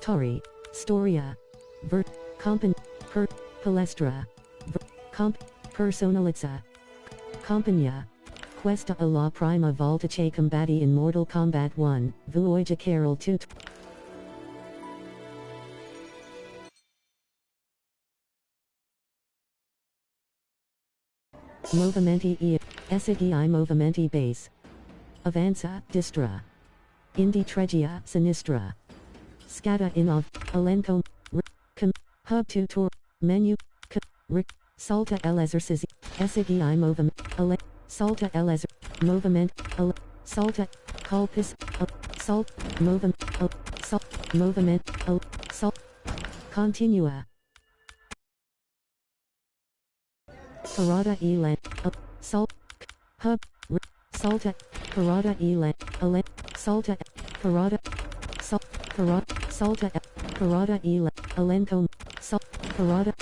Tori, Storia, Compan, Palestra, Personalizza, Compagnia, Questa è la prima volta che combatti in Mortal Kombat 1, vuoi giocare il 2. Movimenti esegui I movimenti base. Avanza, destra. Indietreggia, sinistra. Scatta in elenco, hub tutor, menu, salta l'esercizi, esegui I movimento, salta moviment, salta, colpis, moviment, continua. Parada salt, hub, salta, parada salta, parada, salta, parada elenco, parada,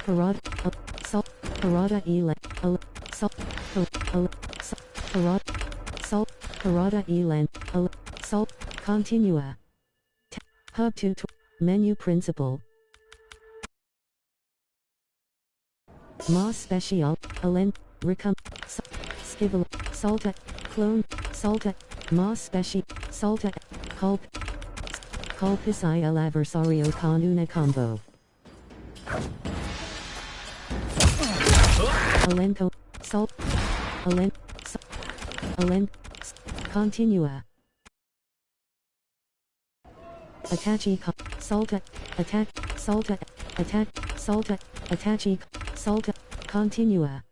salt, parada parada salt, parada, parada salt, continua. Hub tutor, menu principal. Mas special, recum, skivel, salta, clone, salta, mas speci, salta, colpis il avversario con una combo. Elenco, continua. Attachi, salta, attack, salta, attachi, salta, continua.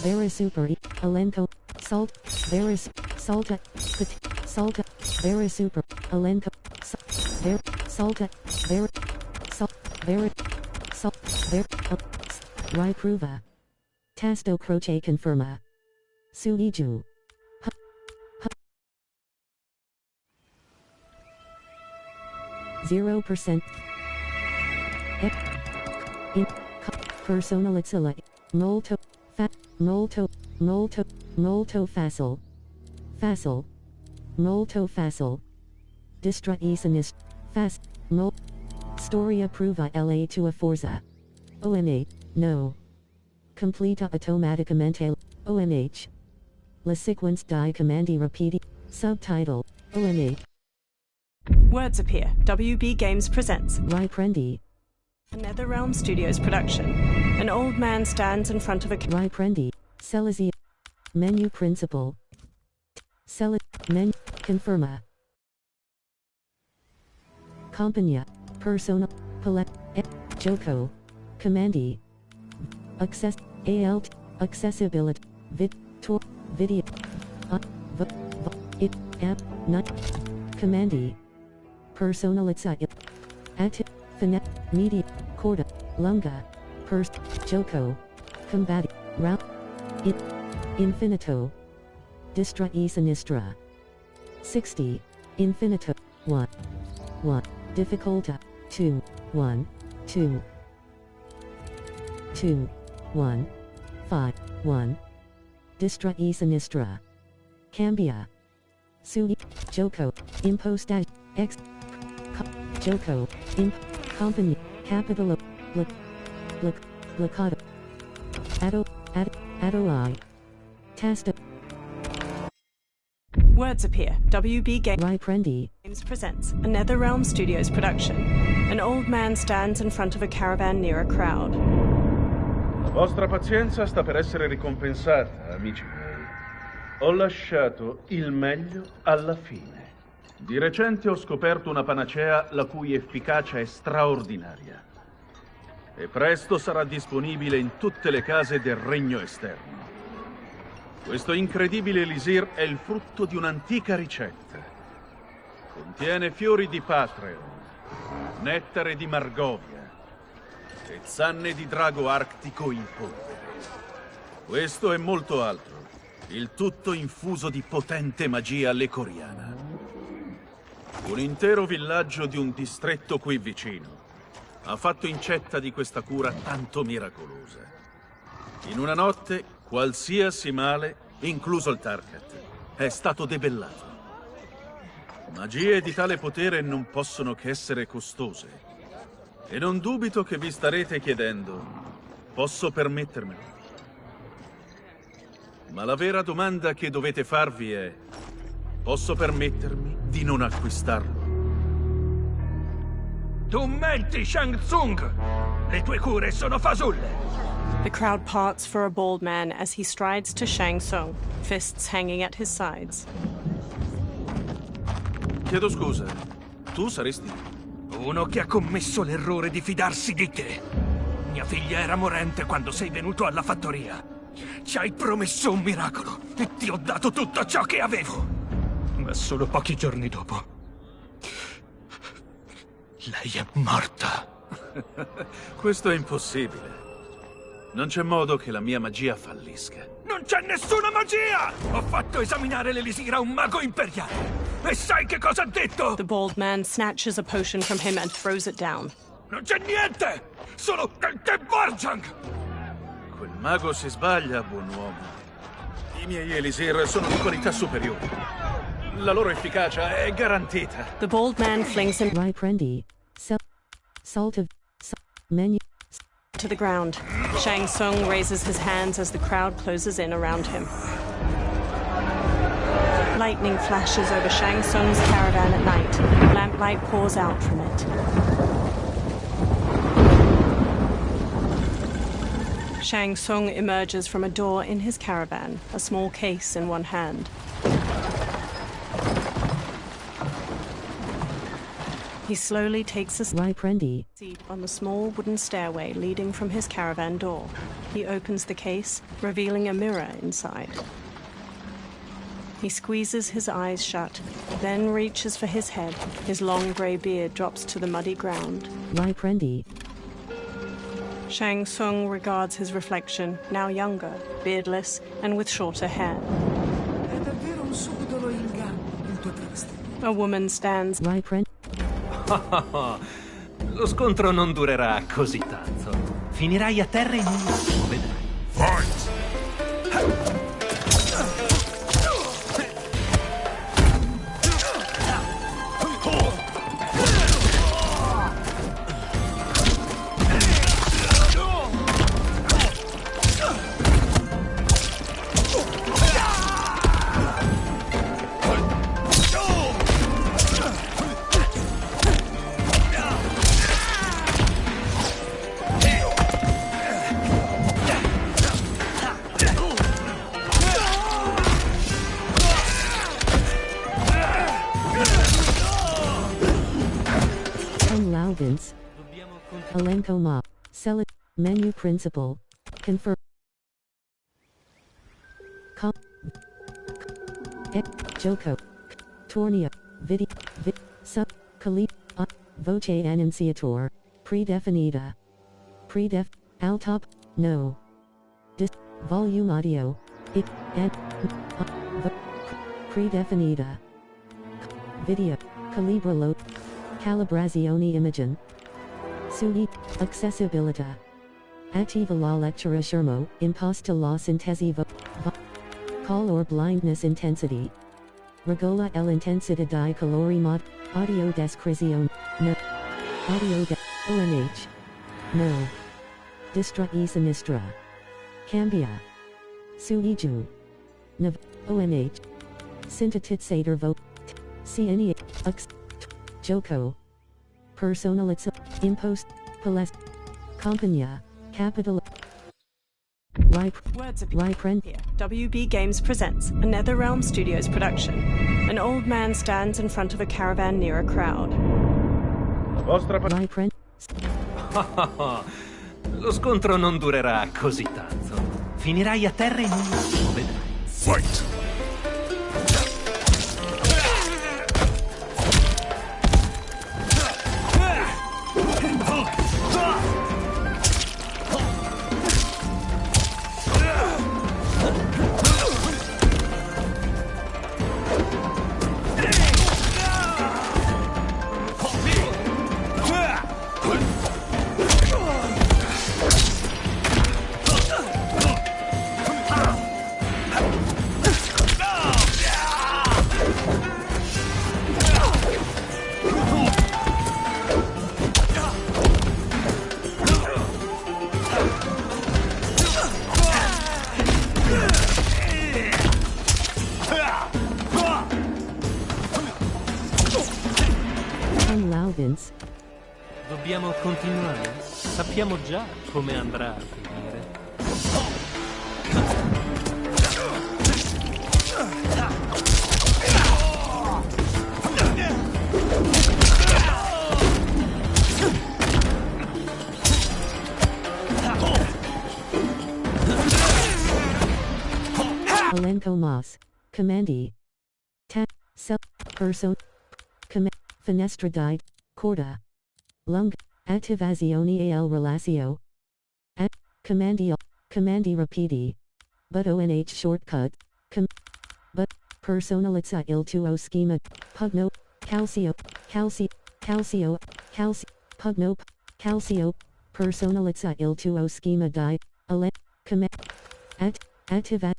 Vera super, elenco, salta, vera super, elenco, salta, ripruva. Tasto croce conferma. Suiju. 0%. Personalizza molto facile. Distra e sinistra. Storia prova la tua forza. OMH, no. Completa automaticamente. OMH. La sequence di comandi rapidi. Subtitle. OMH. Words appear. WB Games presents Riprendi. a NetherRealm Studios production. An old man stands in front of a Riprendi. Selezio. Menu principal. Menu. Conferma. Compagnia. Persona. Palette. Joko. Commandi. Accessibility. Video. App. Commandi. Personalizza Finet Media Corda Lunga Joko Combati Route Infinito Distra e Sinistra 60 Infinito 1 Difficulta 2 1 2 2 1 5 1 Distra e Sinistra Cambia Sui Joko Impostage X Joko, Company, Capitolo, Blocado, Adoi, Tasta. Words appear. WB Riprendi. Games presents a NetherRealm Studios production. An old man stands in front of a caravan near a crowd. La vostra pazienza sta per essere ricompensata, amici miei. Ho lasciato il meglio alla fine. Di recente ho scoperto una panacea la cui efficacia è straordinaria. E presto sarà disponibile in tutte le case del regno esterno. Questo incredibile elisir è il frutto di un'antica ricetta. Contiene fiori di Patreon, nettare di Margovia e zanne di drago arctico in polvere. Questo e molto altro, il tutto infuso di potente magia lecoriana. Un intero villaggio di un distretto qui vicino ha fatto incetta di questa cura tanto miracolosa. In una notte, Qualsiasi male, incluso il target, è stato debellato. Magie di tale potere non possono che essere costose. E non dubito che vi starete chiedendo: posso permettermelo? Ma la vera domanda che dovete farvi è: posso permettermi di non acquistarlo? Tu menti, Shang Tsung! Le tue cure sono fasulle! The crowd parts for a bald man as he strides to Shang Tsung, fists hanging at his sides. Chiedo scusa, tu saresti... Uno che ha commesso l'errore di fidarsi di te. Mia figlia era morente quando sei venuto alla fattoria. Ci hai promesso un miracolo e ti ho dato tutto ciò che avevo. Ma solo pochi giorni dopo, lei è morta. Questo è impossibile. Non c'è modo che la mia magia fallisca. Non c'è nessuna magia! Ho fatto esaminare l'elisir a un mago imperiale. E sai che cosa ha detto? The bald man snatches a potion from him and throws it down. Non c'è niente! Solo del Te Borjang! Quel mago si sbaglia, buon uomo. I miei elisir sono di qualità superiore. La loro efficacia è garantita. The bald man flings him Riprendi. Salt of menu. to the ground. Shang Tsung raises his hands as the crowd closes in around him. Lightning flashes over Shang Tsung's caravan at night. Lamplight pours out from it. Shang Tsung emerges from a door in his caravan, a small case in one hand. He slowly takes a Riprendi. seat on the small wooden stairway leading from his caravan door. He opens the case, revealing a mirror inside. He squeezes his eyes shut, then reaches for his head. His long grey beard drops to the muddy ground. Riprendi. Shang Tsung regards his reflection, now younger, beardless, and with shorter hair. È davvero un subdolo inganno il tuo travestimento. A woman stands. Riprendi. Lo scontro non durerà così tanto. Finirai a terra in un attimo, vedrai. Fight! Vince. Elenco Ma. Sell it. Menu principal. Confirm. Joko. Tornio. Video. Sub. Kali. Voce annunciator. Predefinita. Altop. No. Volume audio. Predefinita. Video. Calibra load. Calibrazione imagen. Sui. Accessibilità. Attiva la lectura schermo, imposta la sintesi call or blindness intensity. Regola l'intensità di colori mod. Audio descrizione. No. Audio ONH. No. Destra e sinistra. Cambia. Sui giù. Nav. ONH. Sintetizzator vote. CNE. Joko. Personalizza. Impost. Palest. Compagnia. Capital. Words of Riprend. here. WB Games presents a NetherRealm Studios production. An old man stands in front of a caravan near a crowd. La vostra Riprend. Lo scontro non durerà così tanto. Finirai a terra in un attimo, vedrai. Fight! Vince. Dobbiamo continuare? Sappiamo già come andrà a finire. Elenco Mas. Commandi. Ta. Sub. Person. Finestra di. Corda. Lung. Attivazione al relatio. At. Commandi rapidi. But ONH shortcut. But. Personalizza il tuo schema. Pugno. Calcio. Pugno. Calcio. Personalizza il tuo schema di. Attiva.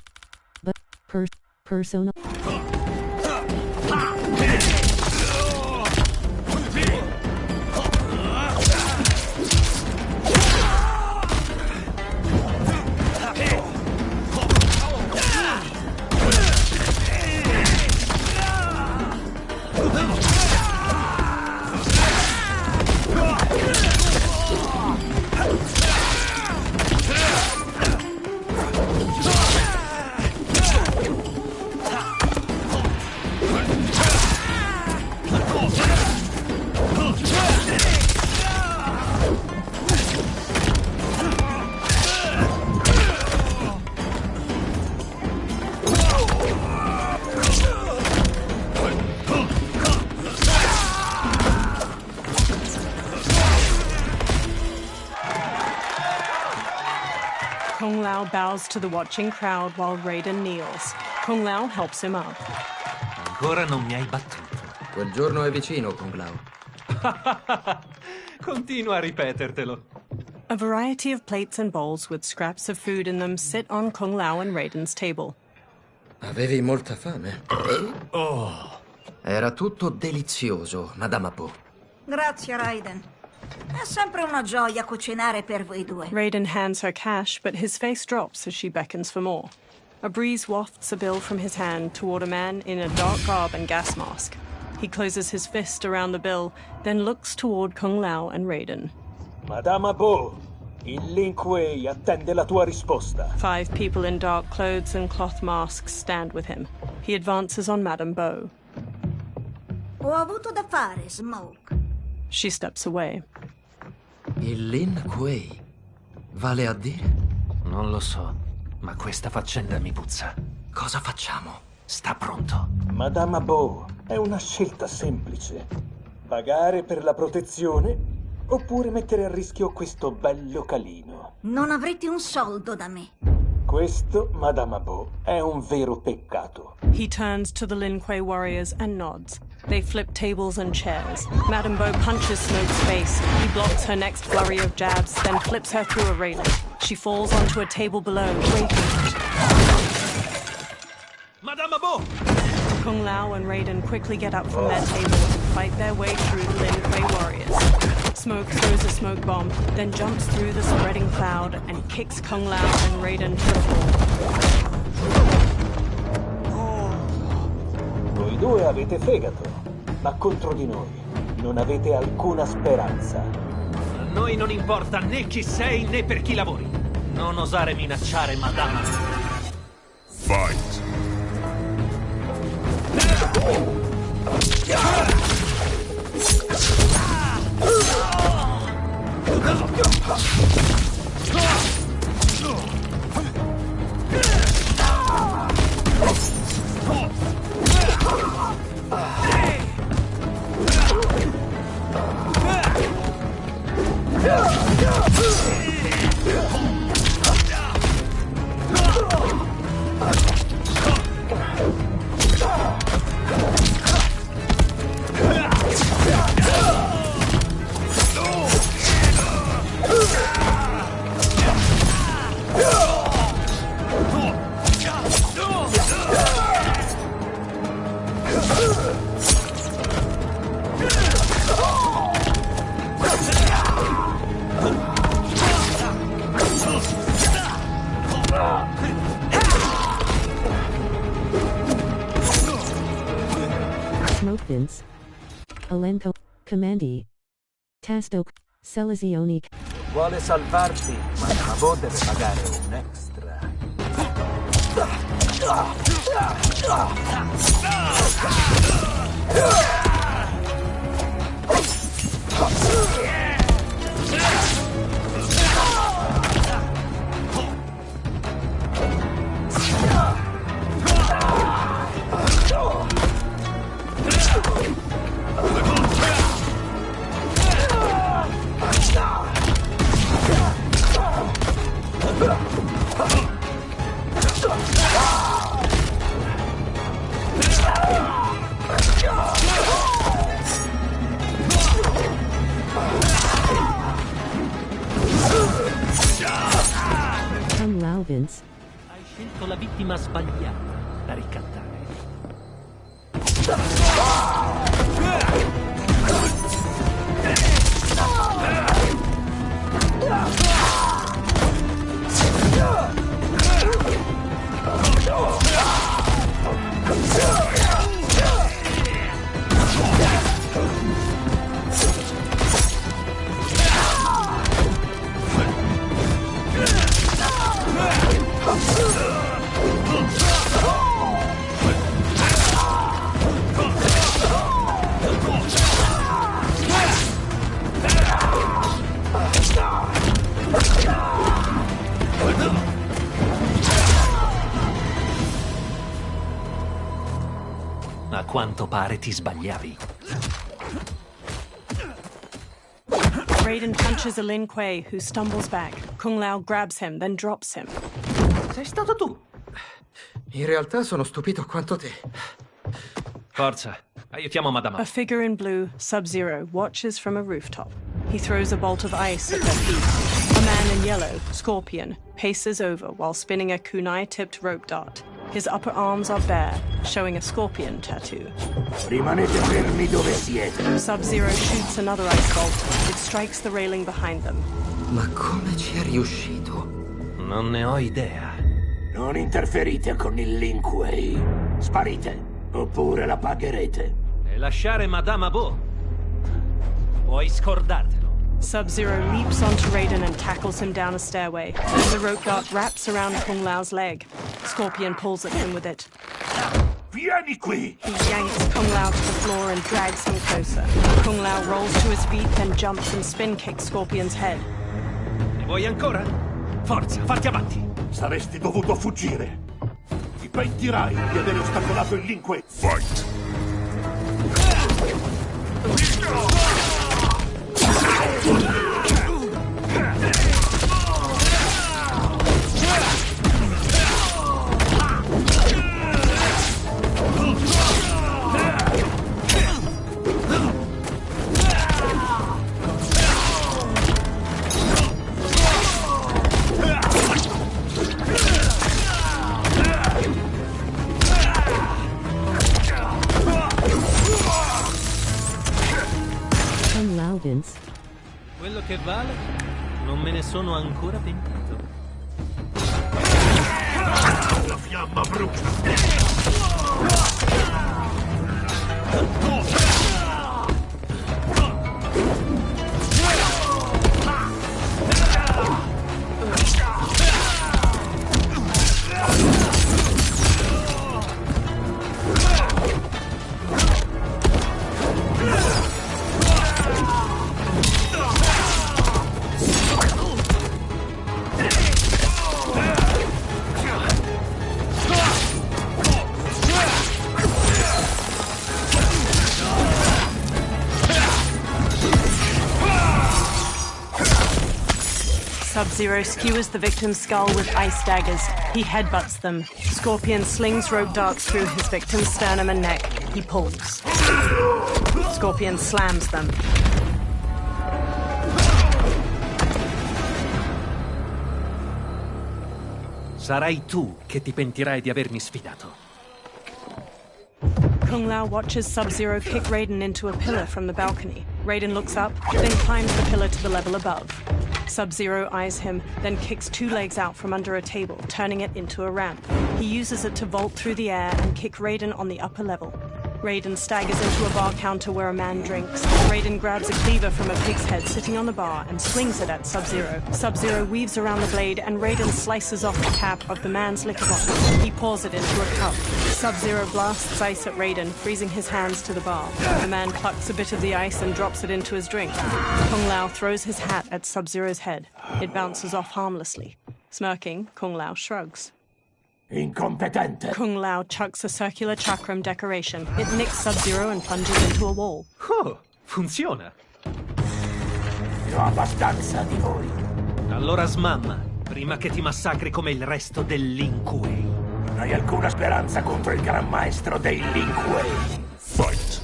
But. Personal. Kung Lao bows to the watching crowd while Raiden kneels. Kung Lao helps him up. Ancora non mi hai battuto. Quel giorno è vicino, Kung Lao. Continua a ripetertelo. A variety of plates and bowls with scraps of food in them sit on Kung Lao and Raiden's table. Avevi molta fame? Oh. Era tutto delizioso, Madame Apo. Grazie, Raiden. È sempre una gioia cucinare per voi due. Raiden hands her cash, but his face drops as she beckons for more. A breeze wafts a bill from his hand toward a man in a dark garb and gas mask. He closes his fist around the bill, then looks toward Kung Lao and Raiden. Madame Abo, il Lin Kuei attende la tua risposta. 5 people in dark clothes and cloth masks stand with him. He advances on Madame Bo. Ho avuto da fare, Smoke. She steps away. Il Lin Kuei? Vale a dire? Non lo so, ma questa faccenda mi puzza. Cosa facciamo? Sta pronto. Madame Abo, è una scelta semplice. Pagare per la protezione oppure mettere a rischio questo bel localino. Non avrete un soldo da me. Questo, Madame Abo, è un vero peccato. He turns to the Lin Kuei warriors and nods. They flip tables and chairs. Madame Bo punches Smoke's face. He blocks her next flurry of jabs, then flips her through a railing. She falls onto a table below, breaking. Madame Abo! Kung Lao and Raiden quickly get up from their table and fight their way through the Lin Kuei warriors. Smoke throws a smoke bomb, then jumps through the spreading cloud and kicks Kung Lao and Raiden to the floor. Voi due avete fegato, ma contro di noi non avete alcuna speranza. A noi non importa né chi sei né per chi lavori. Non osare minacciare Madame. Fight! Smoke Vince. Elenco. Commandi. Tasto. Selezioni. Vuole salvarti, ma Nabo deve pagare un extra. Kung Lao Vince. Hai scelto la vittima sbagliata da ricattare. A quanto pare ti sbagliavi. Raiden punches a Lin Kuei, who stumbles back. Kung Lao grabs him, then drops him. Sei stato tu. In realtà sono stupito quanto te. Forza, aiutiamo Madama. A figure in blue, Sub-Zero, watches from a rooftop. He throws a bolt of ice at their feet. A man in yellow, Scorpion, paces over while spinning a kunai-tipped rope dart. His upper arms are bare, showing a scorpion tattoo. Rimanete fermi dove siete. Sub-Zero shoots another ice bolt. It strikes the railing behind them. Ma come ci è riuscito? Non ne ho idea. Non interferite con il Lin Kuei. Sparite, oppure la pagherete. E lasciare Madama Bo. Puoi scordartelo. Sub-Zero leaps onto Raiden and tackles him down a stairway. The rope dart wraps around Kung Lao's leg. Scorpion pulls at him with it. Vieni qui! He yanks Kung Lao to the floor and drags him closer. Kung Lao rolls to his feet, then jumps and spin kicks Scorpion's head. Ne vuoi ancora? Forza, fatti avanti! Saresti dovuto fuggire. Ti pentirai di aver ostacolato il Lin Kuei. Fight. Kung Lao Vince. Quello che vale, non me ne sono ancora pentito. La fiamma brucia! Sub-Zero skewers the victim's skull with ice daggers. He headbutts them. Scorpion slings rope darts through his victim's sternum and neck. He pulls. Scorpion slams them. Sarai tu che ti pentirai di avermi sfidato. Kung Lao watches Sub-Zero kick Raiden into a pillar from the balcony. Raiden looks up, then climbs the pillar to the level above. Sub-Zero eyes him, then kicks two legs out from under a table, turning it into a ramp. He uses it to vault through the air and kick Raiden on the upper level. Raiden staggers into a bar counter where a man drinks. Raiden grabs a cleaver from a pig's head sitting on the bar and swings it at Sub-Zero. Sub-Zero weaves around the blade and Raiden slices off the cap of the man's liquor bottle. He pours it into a cup. Sub-Zero blasts ice at Raiden, freezing his hands to the bar. The man plucks a bit of the ice and drops it into his drink. Kung Lao throws his hat at Sub-Zero's head. It bounces off harmlessly. Smirking, Kung Lao shrugs. Incompetente. Kung Lao chucks a circular chakram decoration. It nicks Sub-Zero and plunges into a wall. Oh, funziona. Ne ho abbastanza di voi. Allora smamma, prima che ti massacri come il resto del Lin Kuei. Non hai alcuna speranza contro il gran maestro dei Lin Kuei. Fight.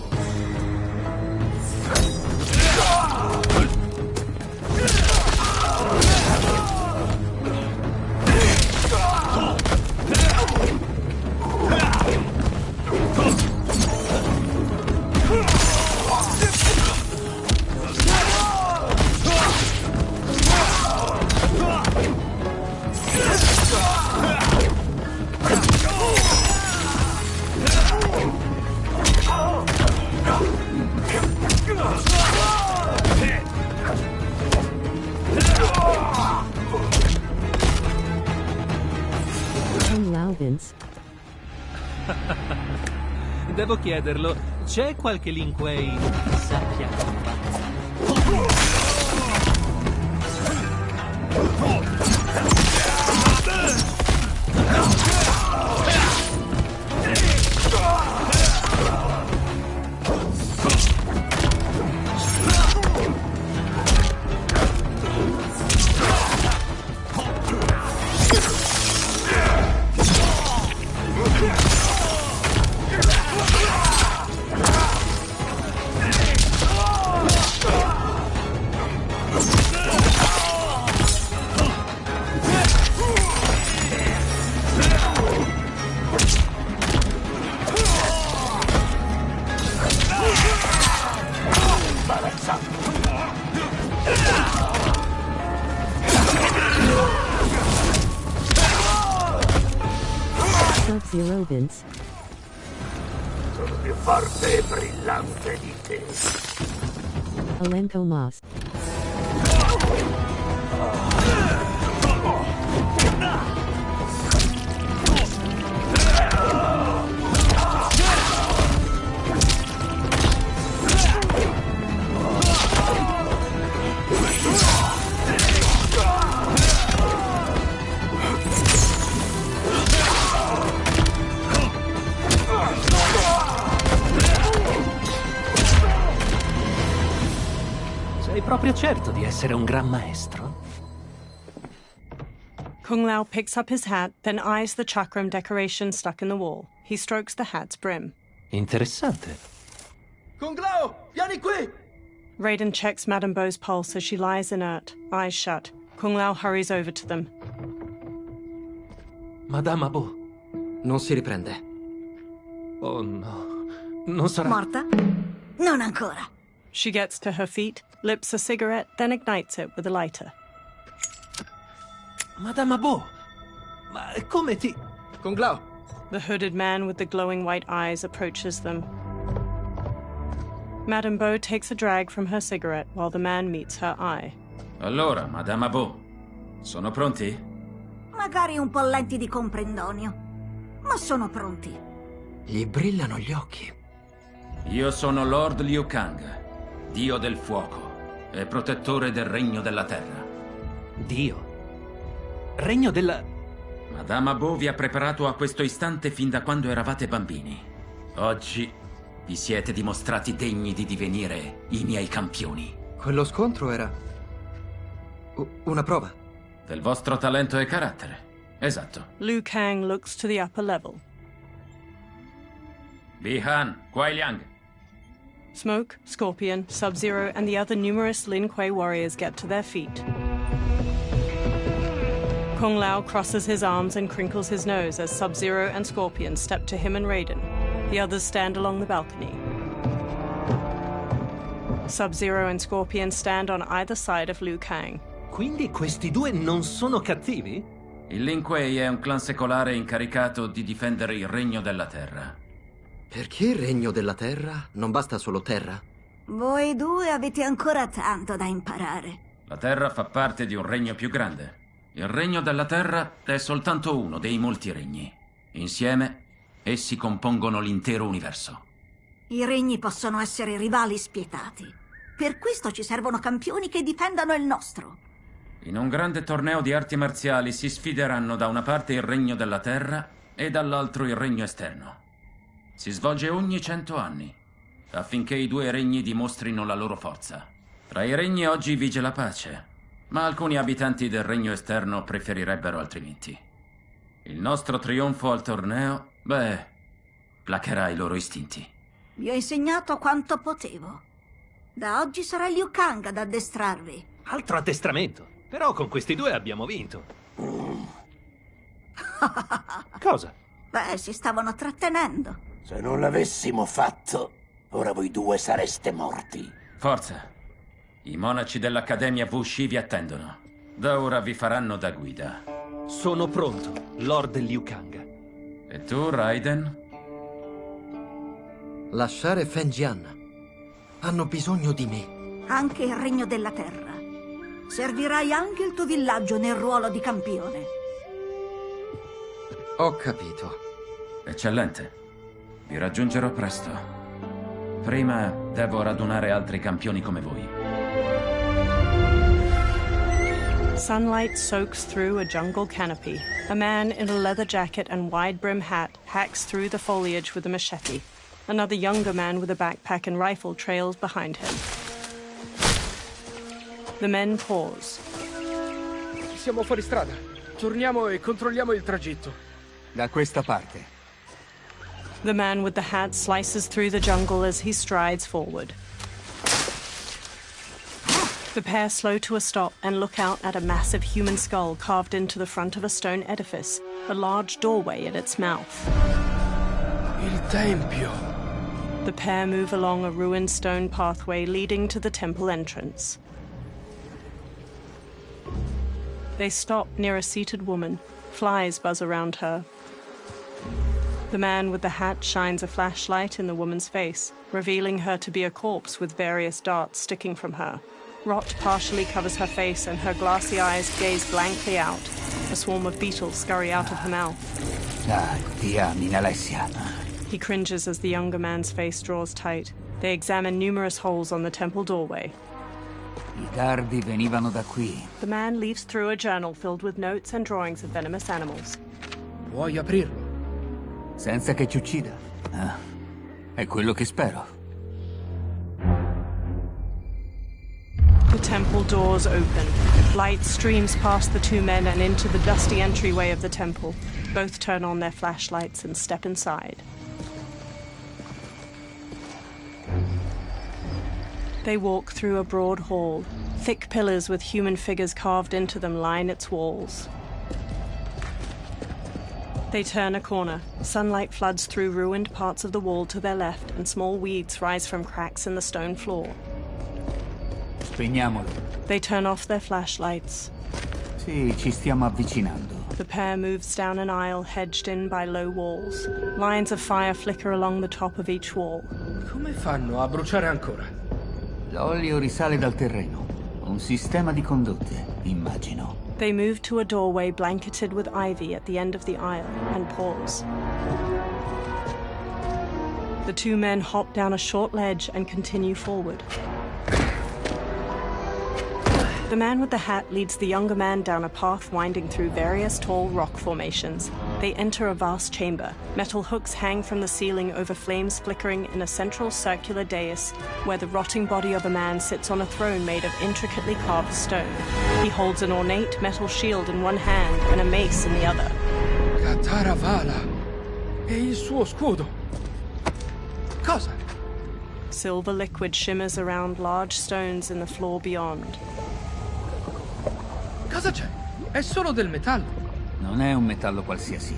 Kung Lao Vince. Devo chiederlo, c'è qualche Lin Kuei che sappia combattere? Sub-Zero Vince. Sono più forte e brillante di te. Alenko Moss. Sei proprio certo di essere un gran maestro? Kung Lao picks up his hat, then eyes the chakram decoration stuck in the wall. He strokes the hat's brim. Interessante. Kung Lao, vieni qui! Raiden checks Madame Beau's pulse as she lies inert, eyes shut. Kung Lao hurries over to them. Madame Abo. Non si riprende. Oh no. Non sarà... Morta? Non ancora. She gets to her feet, lips a cigarette, then ignites it with a lighter. Madame Abo. Ma come ti... Kung Lao, The hooded man with the glowing white eyes approaches them. Madame Beau takes a drag from her cigarette while the man meets her eye. Allora, Madame Abo, sono pronti? Magari un po' lenti di comprendonio, ma sono pronti. gli brillano gli occhi. Io sono Lord Liu Kang, dio del fuoco e protettore del regno della terra. Dio? Regno della... Madame Abo vi ha preparato a questo istante fin da quando eravate bambini. Oggi vi siete dimostrati degni di divenire i miei campioni. Quello scontro era... una prova. Del vostro talento e carattere. Esatto. Liu Kang looks to the upper level. Bi-Han, Kuai Liang. Smoke, Scorpion, Sub-Zero, and the other numerous Lin Kuei warriors get to their feet. Kung Lao crosses his arms and crinkles his nose as Sub-Zero and Scorpion step to him and Raiden. The others stand along the balcony. Sub-Zero and Scorpion stand on either side of Liu Kang. Quindi questi due non sono cattivi? Il Lin Kuei è un clan secolare incaricato di difendere il regno della terra. Perché il regno della terra? Non basta solo terra? Voi due avete ancora tanto da imparare. La terra fa parte di un regno più grande. Il regno della terra è soltanto uno dei molti regni. Insieme, essi compongono l'intero universo. I regni possono essere rivali spietati. Per questo ci servono campioni che difendano il nostro. In un grande torneo di arti marziali si sfideranno da una parte il regno della terra e dall'altro il regno esterno. Si svolge ogni 100 anni, affinché i due regni dimostrino la loro forza. Tra i regni oggi vige la pace, ma alcuni abitanti del regno esterno preferirebbero altrimenti. Il nostro trionfo al torneo, placherà i loro istinti. Vi ho insegnato quanto potevo. Da oggi sarà Liu Kang ad addestrarvi. Altro addestramento. Però con questi due abbiamo vinto. Cosa? Beh, si stavano trattenendo. Se non l'avessimo fatto, ora voi due sareste morti. Forza. I monaci dell'Accademia Wuxi vi attendono. Da ora vi faranno da guida. Sono pronto, Lord Liu Kang. E tu, Raiden? Lasciare Fengjian. Hanno bisogno di me. Anche il regno della terra. Servirai anche il tuo villaggio nel ruolo di campione. Ho capito. Eccellente. Vi raggiungerò presto. Prima devo radunare altri campioni come voi. Sunlight soaks through a jungle canopy. A man in a leather jacket and wide-brim hat hacks through the foliage with a machete. Another younger man with a backpack and rifle trails behind him. The men pause. Siamo fuori strada. Torniamo e controlliamo il tragitto. Da questa parte. The man with the hat slices through the jungle as he strides forward. The pair slow to a stop and look out at a massive human skull carved into the front of a stone edifice, a large doorway at its mouth. Il tempio. The pair move along a ruined stone pathway leading to the temple entrance. They stop near a seated woman. Flies buzz around her. The man with the hat shines a flashlight in the woman's face, revealing her to be a corpse with various darts sticking from her. Rot partially covers her face and her glassy eyes gaze blankly out. A swarm of beetles scurry out of her mouth. Ti ami, Alessia. He cringes as the younger man's face draws tight. They examine numerous holes on the temple doorway. I dardi venivano da qui. The man leaves through a journal filled with notes and drawings of venomous animals. Vuoi aprirlo? Senza che ci uccida? È quello che spero. The temple doors open. Light streams past the two men and into the dusty entryway of the temple. Both turn on their flashlights and step inside. They walk through a broad hall. Thick pillars with human figures carved into them line its walls. They turn a corner. Sunlight floods through ruined parts of the wall to their left, and small weeds rise from cracks in the stone floor. Spegniamolo. They turn off their flashlights. Sì, ci stiamo avvicinando. The pair moves down an aisle hedged in by low walls. Lines of fire flicker along the top of each wall. Come fanno a bruciare ancora? L'olio risale dal terreno. Un sistema di condotte, immagino. They move to a doorway blanketed with ivy at the end of the aisle and pause. The two men hop down a short ledge and continue forward. The man with the hat leads the younger man down a path winding through various tall rock formations. They enter a vast chamber. Metal hooks hang from the ceiling over flames flickering in a central circular dais where the rotting body of a man sits on a throne made of intricately carved stone. He holds an ornate metal shield in one hand and a mace in the other. Katara Vala. E il suo scudo. Cosa? Silver liquid shimmers around large stones in the floor beyond. Cosa c'è? È solo del metallo. Non è un metallo qualsiasi.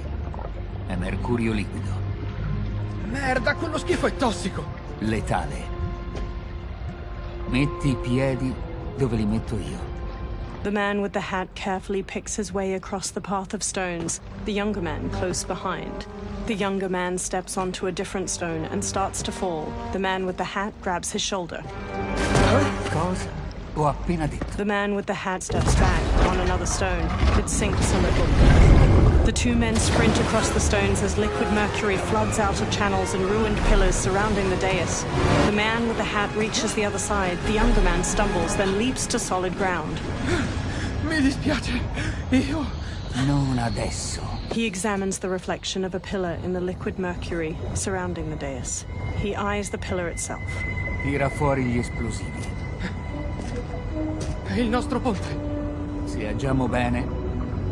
È mercurio liquido. Merda, quello schifo è tossico. Letale. Metti i piedi dove li metto io. The man with the hat carefully picks his way across the path of stones, the younger man close behind. The younger man steps onto a different stone and starts to fall. The man with the hat grabs his shoulder. Cosa? Ho appena detto. The man with the hat steps back on another stone. It sinks a little. The two men sprint across the stones as liquid mercury floods out of channels and ruined pillars surrounding the dais. The man with the hat reaches the other side. The younger man stumbles, then leaps to solid ground. Mi dispiace. Io... Non adesso. He examines the reflection of a pillar in the liquid mercury surrounding the dais. He eyes the pillar itself. Tira fuori gli esplosivi. È il nostro ponte. Se agiamo bene,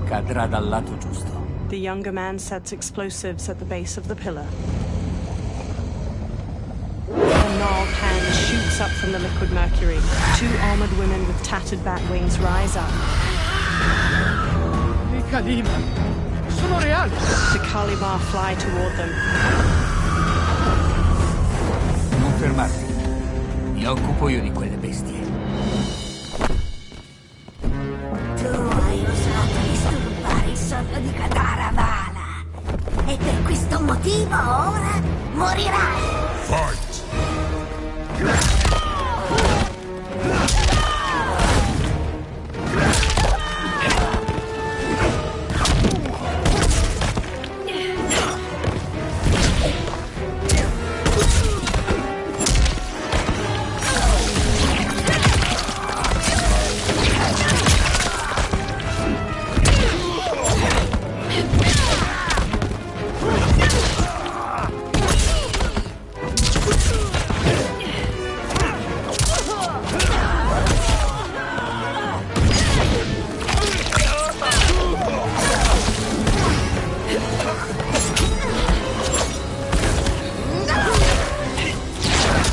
cadrà dal lato giusto. The younger man sets explosives at the base of the pillar. A gnarled hand shoots up from the liquid mercury. Two armored women with tattered bat wings rise up. I Kalima. Sono reali. The Kalima fly toward them. Non fermarti. Mi occupo io di quelle bestie. Tu hai osato disturbare il sonno di Kataravala. E per questo motivo ora morirai. Fight!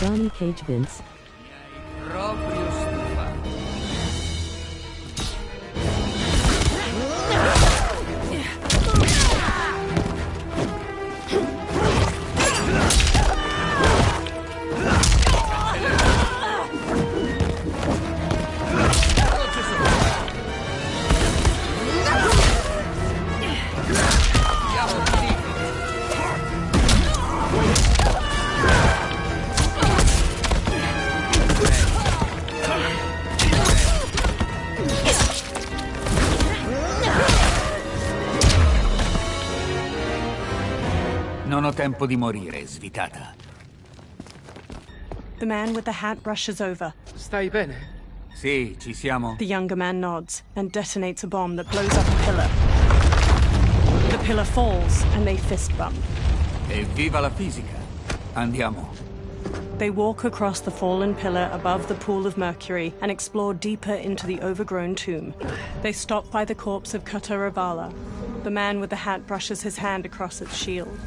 Johnny Cage Vince. Proprio stufato. Non ho tempo di morire, svitata. The man with the hat rushes over. Stai bene? Sì, ci siamo. The younger man nods and detonates a bomb that blows up a pillar. The pillar falls and they fist bump. Evviva la fisica. Andiamo. They walk across the fallen pillar above the pool of mercury and explore deeper into the overgrown tomb. They stop by the corpse of Kataravala. The man with the hat brushes his hand across its shield.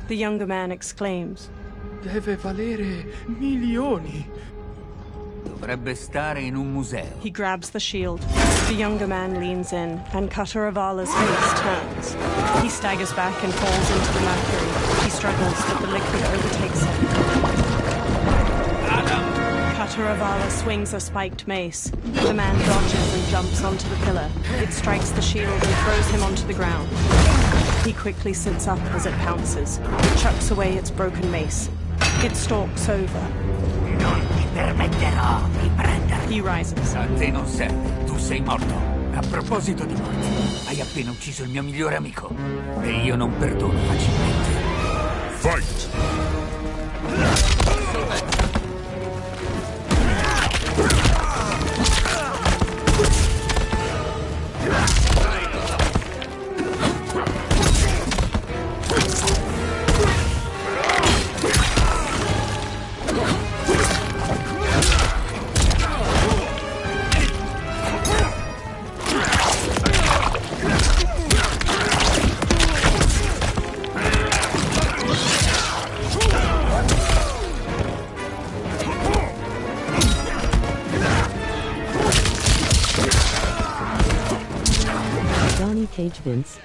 The younger man exclaims, Deve valere milioni. Dovrebbe stare in un museo. He grabs the shield. The younger man leans in, and Kataravala's face turns. He staggers back and falls into the mercury. He struggles, but the liquid overtakes him. Kataravala swings a spiked mace. The man dodges and jumps onto the pillar. It strikes the shield and throws him onto the ground. He quickly sits up as it pounces. It chucks away its broken mace. It stalks over. Non ti permetterò di prenderlo. He rises. A te non serve, tu sei morto. A proposito di morti, hai appena ucciso il mio migliore amico. E io non perdono facilmente. Fight! Johnny Cage Vince.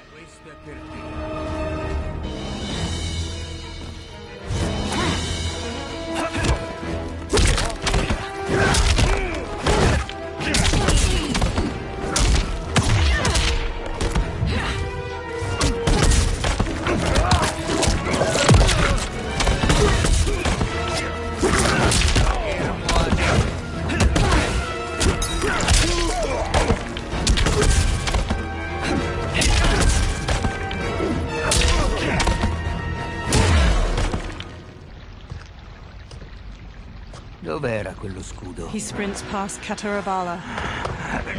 Dov'era quello scudo? He sprints past Cataravala.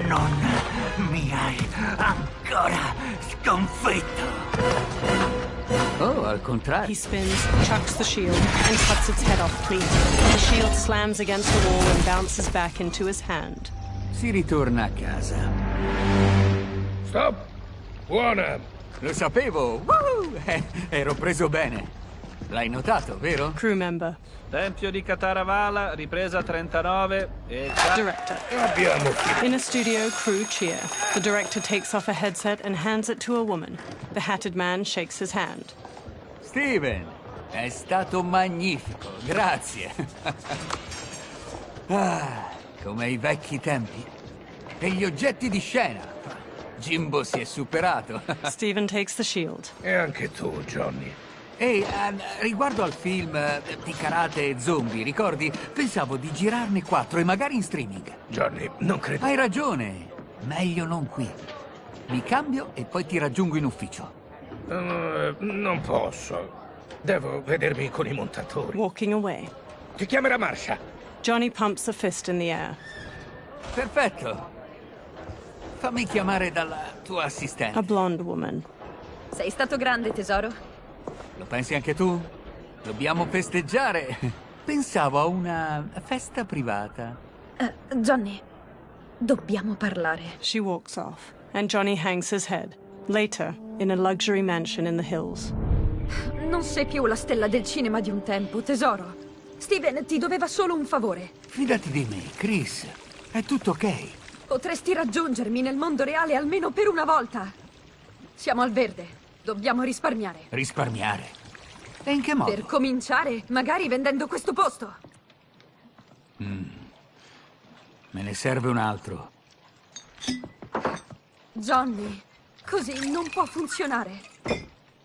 Non mi hai ancora sconfitto. Oh, al contrario. He spins, chucks the shield, and cuts its head off clean. The shield slams against the wall and bounces back into his hand. Si ritorna a casa. Stop! Buona! Lo sapevo! Ero preso bene. L'hai notato, vero? Crew member. Tempio di Cataravala, ripresa 39 e... Director. Abbiamo finito. In a studio, crew cheer. The director takes off a headset and hands it to a woman. The hatted man shakes his hand. Steven, è stato magnifico, grazie. Come ai vecchi tempi. E gli oggetti di scena. Jimbo si è superato. Steven takes the shield. E anche tu, Johnny. Ehi, riguardo al film di karate e zombie, ricordi? Pensavo di girarne 4 e magari in streaming. Johnny, non credo... Hai ragione. Meglio non qui. Mi cambio e poi ti raggiungo in ufficio. Non posso. Devo vedermi con i montatori. Walking away. Ti chiamerà Marsha. Johnny pumps a fist in the air. Perfetto. Fammi chiamare dalla tua assistente. A blonde woman. Sei stato grande, tesoro. Lo pensi anche tu? Dobbiamo festeggiare. Pensavo a una festa privata. Johnny, dobbiamo parlare. She walks off, and Johnny hangs his head. Later, in a luxury mansion in the hills. Non sei più la stella del cinema di un tempo, tesoro. Steven ti doveva solo un favore. Fidati di me, Chris. È tutto ok. Potresti raggiungermi nel mondo reale almeno per una volta. Siamo al verde. Dobbiamo risparmiare. Risparmiare? E in che modo? Per cominciare, magari vendendo questo posto. Me ne serve un altro. Johnny, così non può funzionare.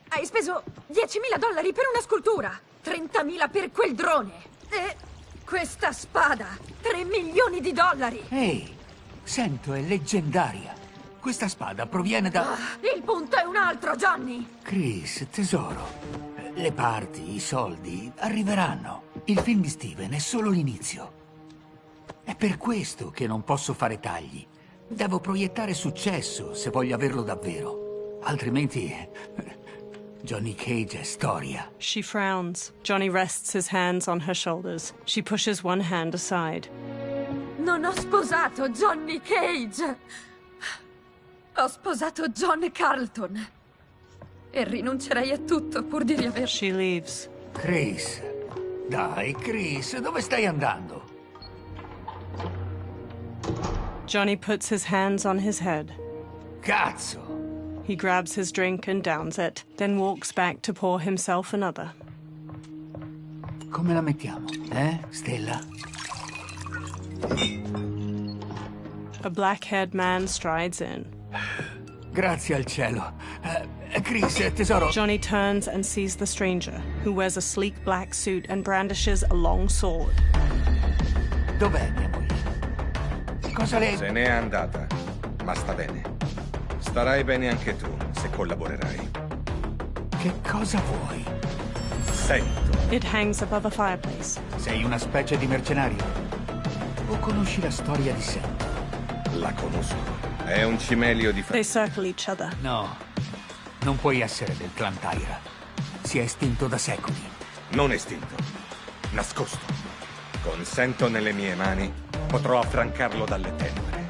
Hai speso $10.000 per una scultura, 30.000 per quel drone e questa spada, $3 milioni. Ehi, sento, è leggendaria. Questa spada proviene da... Il punto è un altro, Johnny! Chris, tesoro, le parti, i soldi arriveranno. Il film di Steven è solo l'inizio. È per questo che non posso fare tagli. Devo proiettare successo se voglio averlo davvero. Altrimenti... Johnny Cage è storia. She frowns. Johnny rests his hands on her shoulders. She pushes one hand aside. Non ho sposato Johnny Cage! Ho sposato John Carlton. E rinuncerei a tutto pur di riaver... She leaves. Chris. Dai, Chris, dove stai andando? Johnny puts his hands on his head. Cazzo! He grabs his drink and downs it, then walks back to pour himself another. Come la mettiamo, Stella? A black-haired man strides in. Grazie al cielo. Chris, tesoro... Johnny turns and sees the stranger, who wears a sleek black suit and brandishes a long sword. Dov'è mia moglie? Cosa le... Se n'è andata, ma sta bene. Starai bene anche tu, se collaborerai. Che cosa vuoi? Sento. It hangs above a fireplace. Sei una specie di mercenario? O conosci la storia di Sam? La conosco. È un cimelio di They circle each other. No, non puoi essere del clan Tyra. Si è estinto da secoli. Non estinto. Nascosto. Con Sento nelle mie mani, potrò affrancarlo dalle tenebre.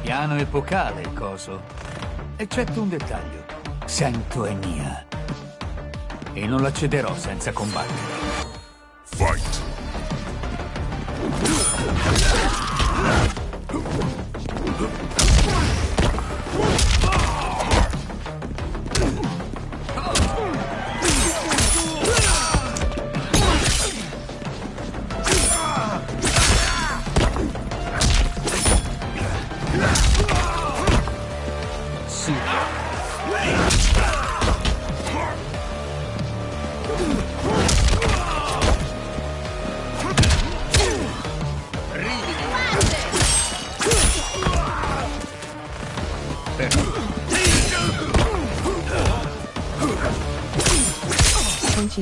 Piano epocale il coso. Eccetto un dettaglio. Sento è mia. E non la cederò senza combattere. Fight!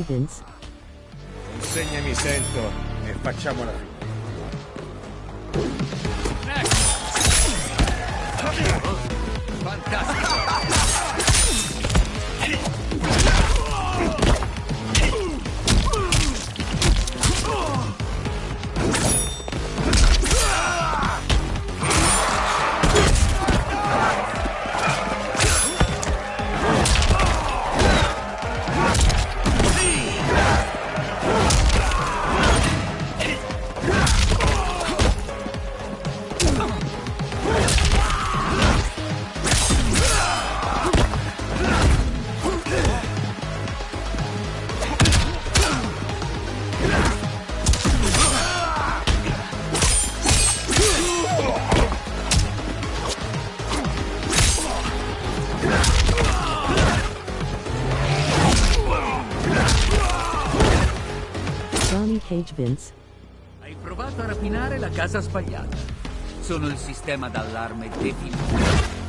Vince. Consegnami Sento e facciamola finita. Johnny Cage Vince. Hai provato a rapinare la casa sbagliata. Sono il sistema d'allarme definito.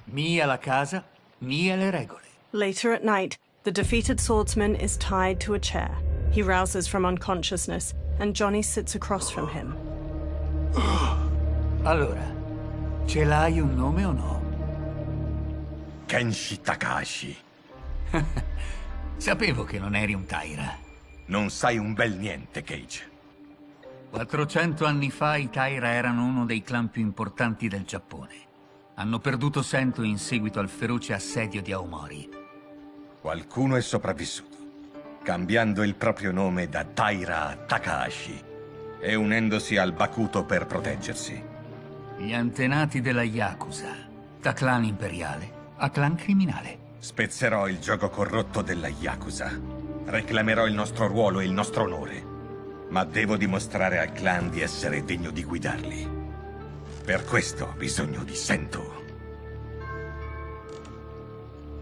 Mia la casa, mia le regole. Later at night, the defeated swordsman is tied to a chair. He rouses from unconsciousness, and Johnny sits across from him. Allora, ce l'hai un nome o no? Kenshi Takahashi. Sapevo che non eri un Taira. Non sai un bel niente, Cage. 400 anni fa i Taira erano uno dei clan più importanti del Giappone. Hanno perduto Sento in seguito al feroce assedio di Aomori. Qualcuno è sopravvissuto, cambiando il proprio nome da Taira a Takahashi e unendosi al Bakuto per proteggersi. Gli antenati della Yakuza, da clan imperiale a clan criminale. Spezzerò il gioco corrotto della Yakuza. Reclamerò il nostro ruolo e il nostro onore. Ma devo dimostrare al clan di essere degno di guidarli. Per questo ho bisogno di Sento.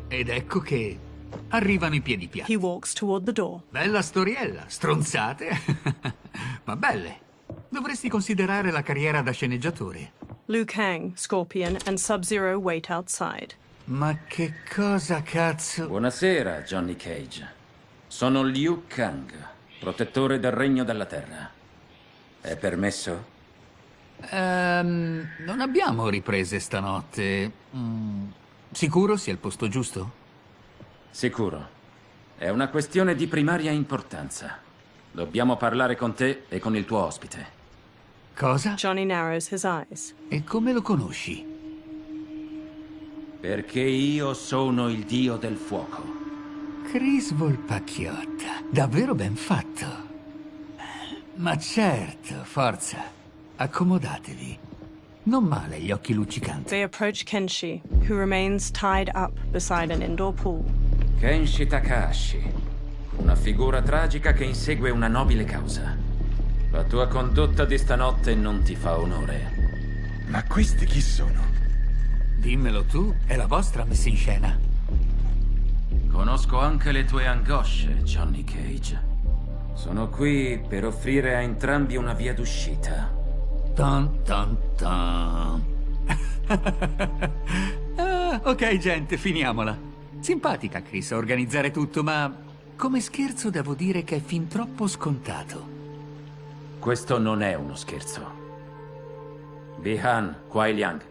Ed ecco che arrivano i piedi piatti. He walks toward the door. Bella storiella, stronzate, ma belle. Dovresti considerare la carriera da sceneggiatore. Liu Kang, Scorpion, and Sub-Zero wait outside. Ma che cosa cazzo? Buonasera, Johnny Cage. Sono Liu Kang, protettore del Regno della Terra. È permesso? Non abbiamo riprese stanotte. Sicuro sia il posto giusto? Sicuro. È una questione di primaria importanza. Dobbiamo parlare con te e con il tuo ospite. Cosa? Johnny narrows his eyes. E come lo conosci? Perché io sono il dio del fuoco. Chris Volpacchiotta. Davvero ben fatto. Ma certo, forza. Accomodatevi. Non male gli occhi luccicanti. They approach Kenshi, who remains tied up beside an indoor pool. Kenshi Takahashi, una figura tragica che insegue una nobile causa. La tua condotta di stanotte non ti fa onore. Ma questi chi sono? Dimmelo tu, è la vostra messa in scena. Conosco anche le tue angosce, Johnny Cage. Sono qui per offrire a entrambi una via d'uscita. Tan tan tan. Ok, gente, finiamola. Simpatica, Chris, a organizzare tutto, ma come scherzo devo dire che è fin troppo scontato. Questo non è uno scherzo. Bi-Han, Kuai Liang,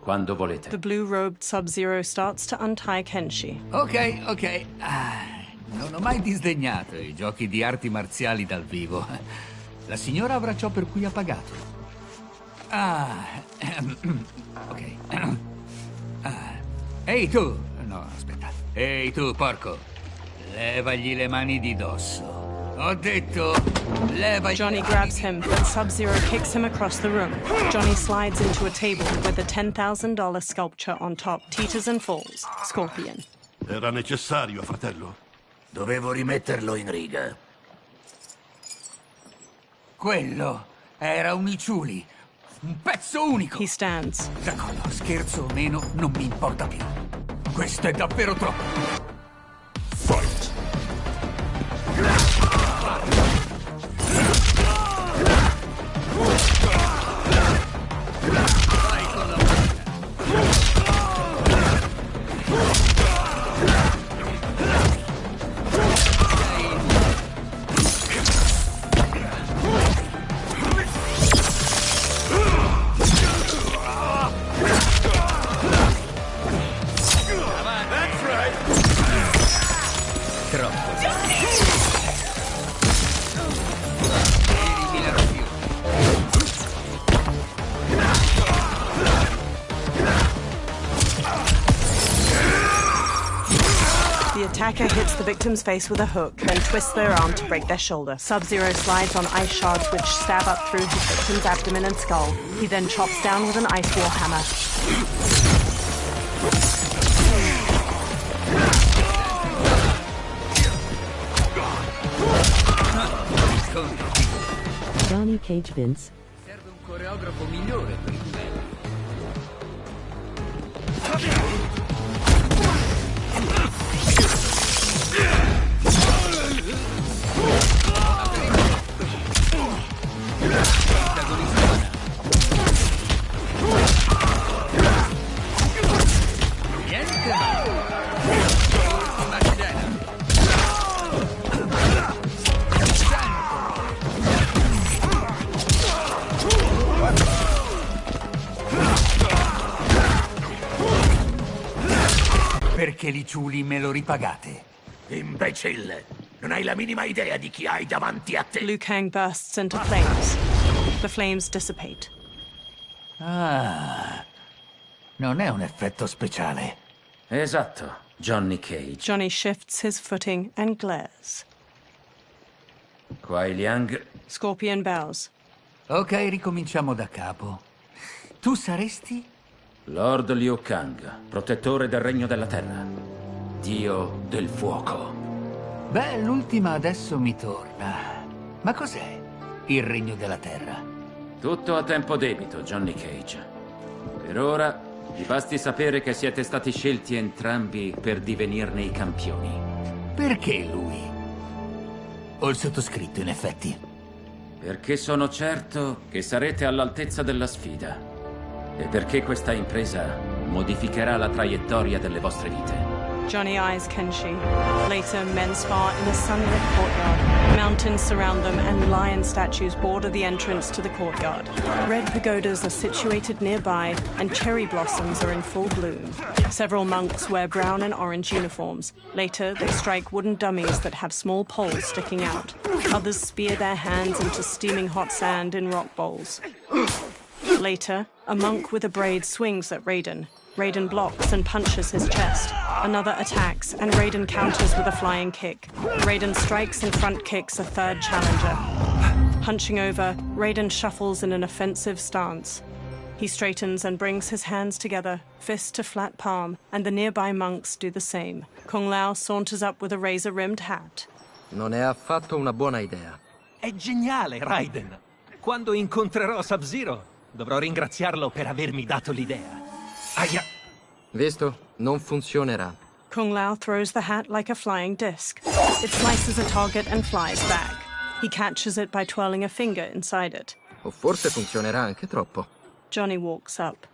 quando volete. The blue-robed Sub-Zero starts to untie Kenshi. Ok. Non ho mai disdegnato i giochi di arti marziali dal vivo. La signora avrà ciò per cui ha pagato. Ok. Ehi tu! No, aspetta. Ehi tu, porco! Levagli le mani di dosso. Ho detto, leva Johnny grabs him, but Sub-Zero kicks him across the room. Johnny slides into a table with a $10,000 sculpture on top, teeters and falls. Scorpion. Era necessario, fratello? Dovevo rimetterlo in riga. Quello era un Iciuli. Un pezzo unico. He stands. D'accordo, scherzo o meno, non mi importa più. Questo è davvero troppo. Fight! The attacker hits the victim's face with a hook, then twists their arm to break their shoulder. Sub-Zero slides on ice shards which stab up through his victim's abdomen and skull. He then chops down with an ice wall hammer. Johnny Cage Vince. Serve un coreografo migliore per il duello. Perché l'Iciuli me lo ripagate? Imbecille! Non hai la minima idea di chi hai davanti a te! Liu Kang bursts into flames. The flames dissipate. Ah, non è un effetto speciale. Esatto, Johnny Cage. Johnny shifts his footing and glares. Kuai Liang. Scorpion bows. Ok, ricominciamo da capo. Tu saresti? Lord Liu Kang, protettore del Regno della Terra. Dio del fuoco. Beh, l'ultima adesso mi torna. Ma cos'è il Regno della Terra? Tutto a tempo debito, Johnny Cage. Per ora, vi basti sapere che siete stati scelti entrambi per divenirne i campioni. Perché lui? O il sottoscritto, in effetti? Perché sono certo che sarete all'altezza della sfida. E perché questa impresa modificherà la traiettoria delle vostre vite. Johnny eyes Kenshi. Later, men spar in a sunlit courtyard. Mountains surround them and lion statues border the entrance to the courtyard. Red pagodas are situated nearby and cherry blossoms are in full bloom. Several monks wear brown and orange uniforms. Later, they strike wooden dummies that have small poles sticking out. Others spear their hands into steaming hot sand in rock bowls. Later, a monk with a braid swings at Raiden. Raiden blocks and punches his chest. Another attacks, and Raiden counters with a flying kick. Raiden strikes and front kicks a third challenger. Hunching over, Raiden shuffles in an offensive stance. He straightens and brings his hands together, fist to flat palm, and the nearby monks do the same. Kung Lao saunters up with a razor-rimmed hat. Non è affatto una buona idea. È geniale, Raiden. Quando incontrerò Sub-Zero, dovrò ringraziarlo per avermi dato l'idea. Aia! Visto? Non funzionerà. Kung Lao throws the hat like a flying disc. It slices a target and flies back. He catches it by twirling a finger inside it. O forse funzionerà anche troppo. Johnny walks up.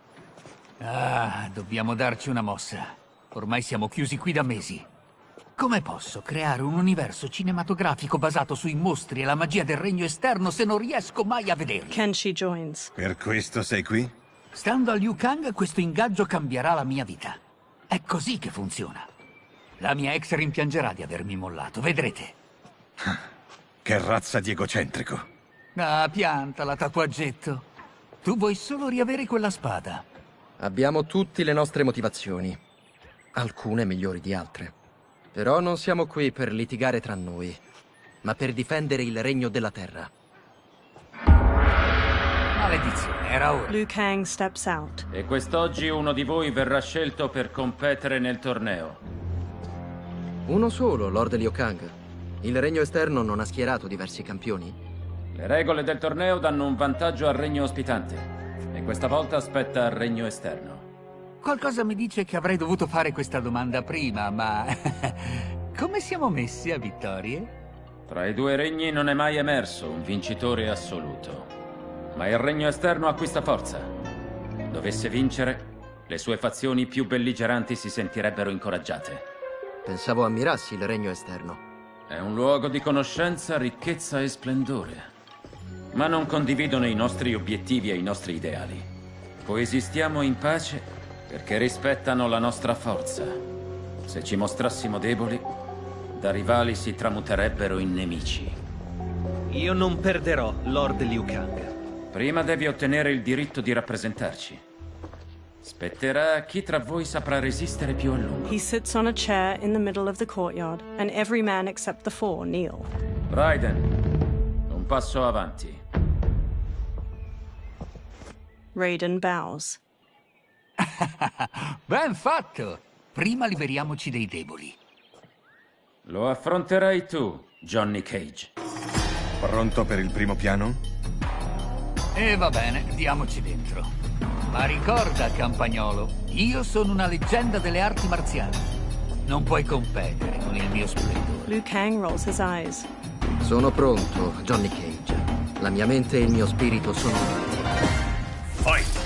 Ah, dobbiamo darci una mossa. Ormai siamo chiusi qui da mesi. Come posso creare un universo cinematografico basato sui mostri e la magia del regno esterno se non riesco mai a vederli? Kenshi joins. Per questo sei qui? Stando a Liu Kang, questo ingaggio cambierà la mia vita. È così che funziona. La mia ex rimpiangerà di avermi mollato, vedrete. Che razza di egocentrico. Ah, piantala, tatuaggetto. Tu vuoi solo riavere quella spada. Abbiamo tutti le nostre motivazioni. Alcune migliori di altre. Però non siamo qui per litigare tra noi, ma per difendere il regno della terra. Maledizione, era ora. Liu Kang steps out. E quest'oggi uno di voi verrà scelto per competere nel torneo. Uno solo, Lord Liu Kang. Il regno esterno non ha schierato diversi campioni? Le regole del torneo danno un vantaggio al regno ospitante. E questa volta aspetta al regno esterno. Qualcosa mi dice che avrei dovuto fare questa domanda prima, ma... come siamo messi a vittorie? Tra i due regni non è mai emerso un vincitore assoluto. Ma il regno esterno acquista forza. Dovesse vincere, le sue fazioni più belligeranti si sentirebbero incoraggiate. Pensavo ammirassi il regno esterno. È un luogo di conoscenza, ricchezza e splendore. Ma non condividono i nostri obiettivi e i nostri ideali. Coesistiamo in pace perché rispettano la nostra forza. Se ci mostrassimo deboli, da rivali si tramuterebbero in nemici. Io non perderò, Lord Liu Kang. Prima devi ottenere il diritto di rappresentarci. Spetterà a chi tra voi saprà resistere più a lungo. He sits on a chair in the middle of the courtyard, and every man except the four kneel. Raiden, un passo avanti. Raiden bows. Ben fatto! Prima liberiamoci dei deboli. Lo affronterai tu, Johnny Cage. Pronto per il primo piano? E va bene, diamoci dentro. Ma ricorda, campagnolo, io sono una leggenda delle arti marziali. Non puoi competere con il mio splendore. Liu Kang rolls his eyes. Sono pronto, Johnny Cage. La mia mente e il mio spirito sono... Fight!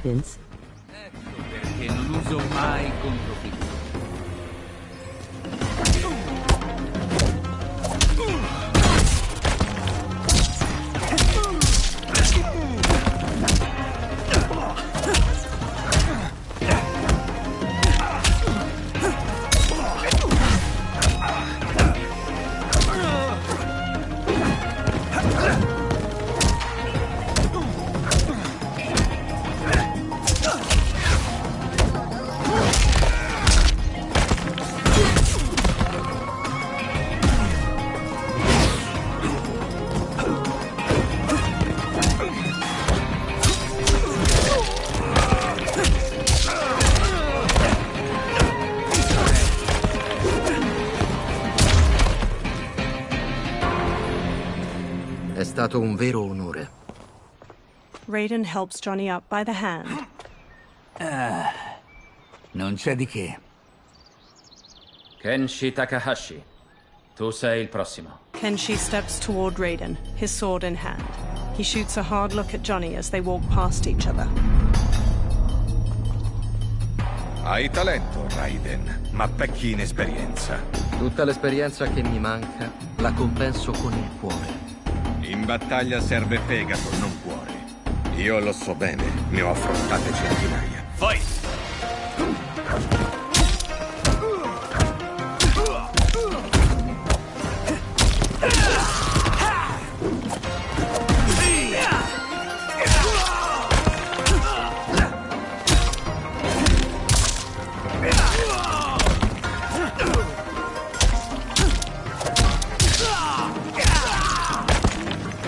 Vince. Ecco perché non uso mai controfigure. È stato un vero onore. Raiden helps Johnny up by the hand. Non c'è di che. Kenshi Takahashi, tu sei il prossimo. Kenshi steps toward Raiden, his sword in hand. He shoots a hard look at Johnny as they walk past each other. Hai talento, Raiden, ma pecchi in esperienza. Tutta l'esperienza che mi manca la compenso con il cuore. In battaglia serve fegato, non cuore. Io lo so bene, ne ho affrontate centinaia. Fight!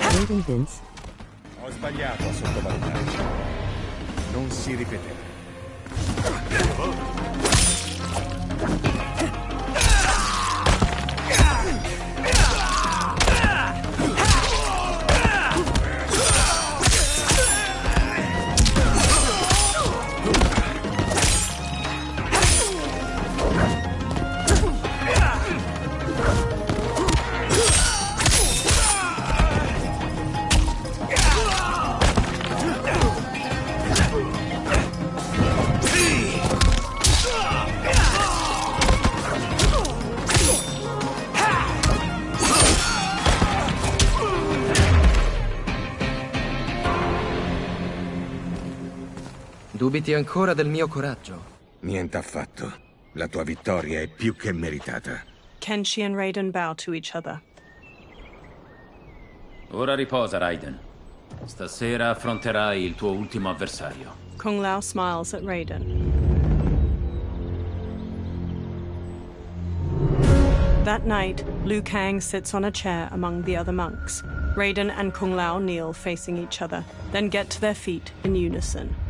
Raiden Vince. Ho sbagliato a sottovalutarci. Non si ripeterà. Dubiti ancora del mio coraggio? Niente affatto. La tua vittoria è più che meritata. Kenshi and Raiden bow to each other. Ora riposa, Raiden. Stasera affronterai il tuo ultimo avversario. Kung Lao smiles at Raiden. That night, Liu Kang sits on a chair among the other monks. Raiden and Kung Lao kneel facing each other, then get to their feet in unison.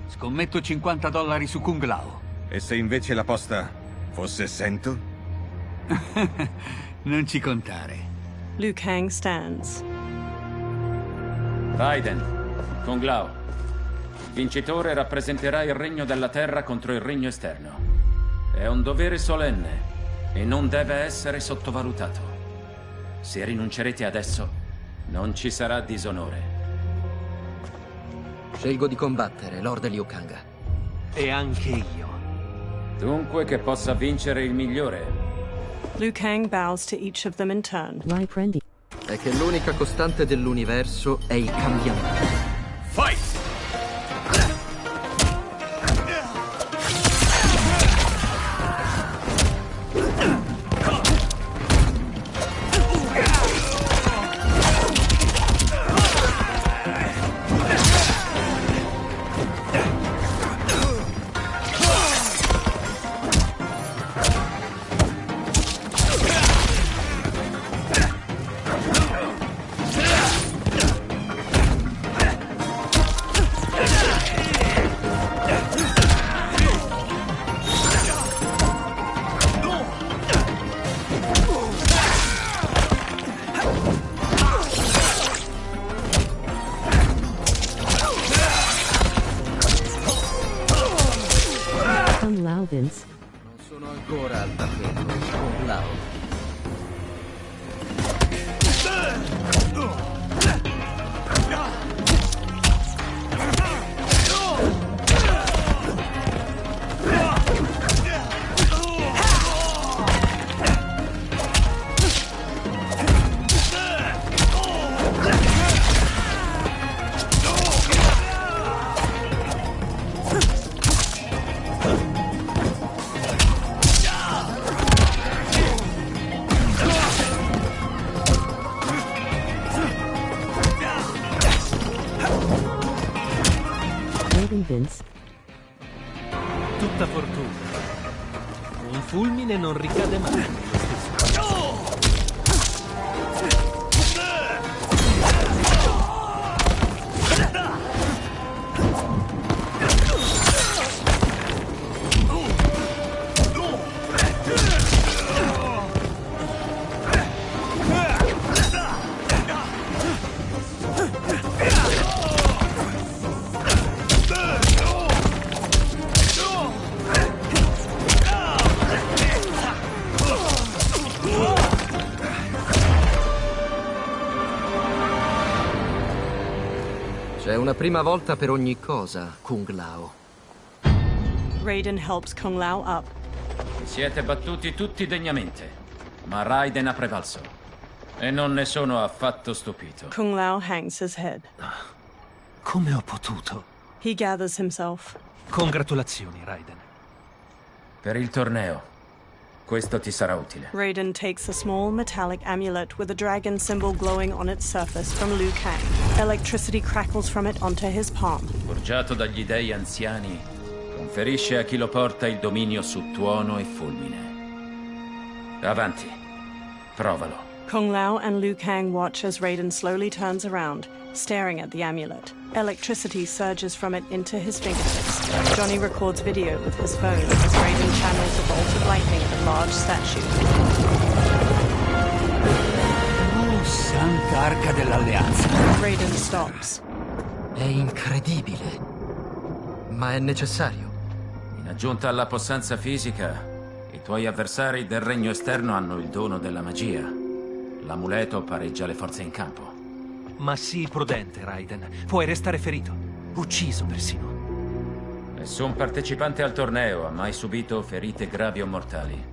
Scommetto $50 su Kung Lao. E se invece la posta fosse 100? Non ci contare. Liu Kang stands. Raiden, Kung Lao. Il vincitore rappresenterà il regno della terra contro il regno esterno. È un dovere solenne e non deve essere sottovalutato. Se rinuncerete adesso, non ci sarà disonore. Scelgo di combattere, Lord Liu Kang. E anche io. Dunque che possa vincere il migliore. Liu Kang bows to each of them in turn. Riprendi. È che l'unica costante dell'universo è il cambiamento. Fight! Kung Lao Vince. Non sono ancora al tappeto, Kung Lao. Raiden Vince. Tutta fortuna. Un fulmine non ricade mai nello stesso posto. C'è una prima volta per ogni cosa, Kung Lao. Raiden helps Kung Lao up. Vi siete battuti tutti degnamente, ma Raiden ha prevalso. E non ne sono affatto stupito. Kung Lao hangs his head. Come ho potuto? He gathers himself. Congratulazioni, Raiden. Per il torneo, questo ti sarà utile. Raiden takes a small metallic amulet with a dragon symbol glowing on its surface from Liu Kang. Electricity crackles from it onto his palm. Forgiato dagli dei anziani, conferisce a chi lo porta il dominio su tuono e fulmine. Avanti, provalo. Kung Lao and Liu Kang watch as Raiden slowly turns around, staring at the amulet. Electricity surges from it into his fingertips. Johnny records video with his phone as Raiden channels the bolt of lightning at a large statue. Oh, Santa Arca dell'Alleanza. Raiden stops. È incredibile, ma è necessario. In aggiunta alla possanza fisica, i tuoi avversari del regno esterno hanno il dono della magia. L'amuleto pareggia le forze in campo. Ma sii prudente, Raiden. Puoi restare ferito. Ucciso persino. Nessun partecipante al torneo ha mai subito ferite gravi o mortali.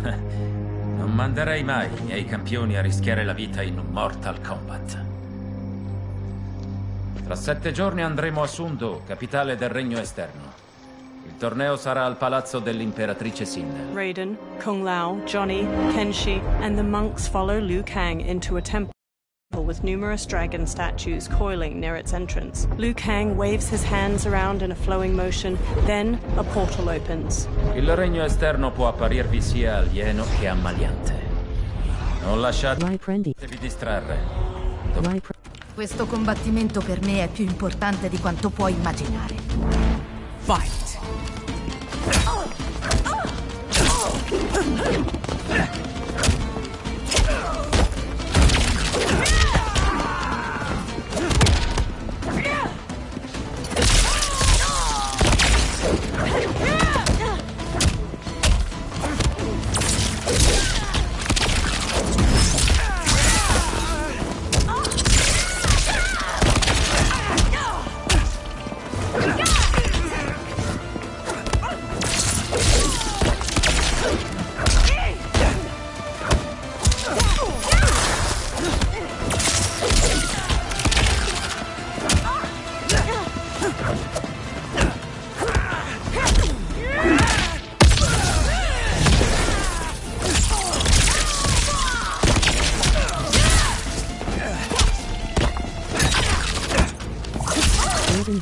Non manderei mai i miei campioni a rischiare la vita in un Mortal Kombat. Tra 7 giorni andremo a Sundo, capitale del regno esterno. Il torneo sarà al palazzo dell'imperatrice Sin. Raiden, Kung Lao, Johnny, Kenshi, and the monks follow Liu Kang into a temple with numerous dragon statues coiling near its entrance. Liu Kang waves his hands around in a flowing motion, then a portal opens. Il regno esterno può apparirvi sia alieno che ammaliante. Non lasciatevi distrarre. Questo combattimento per me è più importante di quanto puoi immaginare. Fight!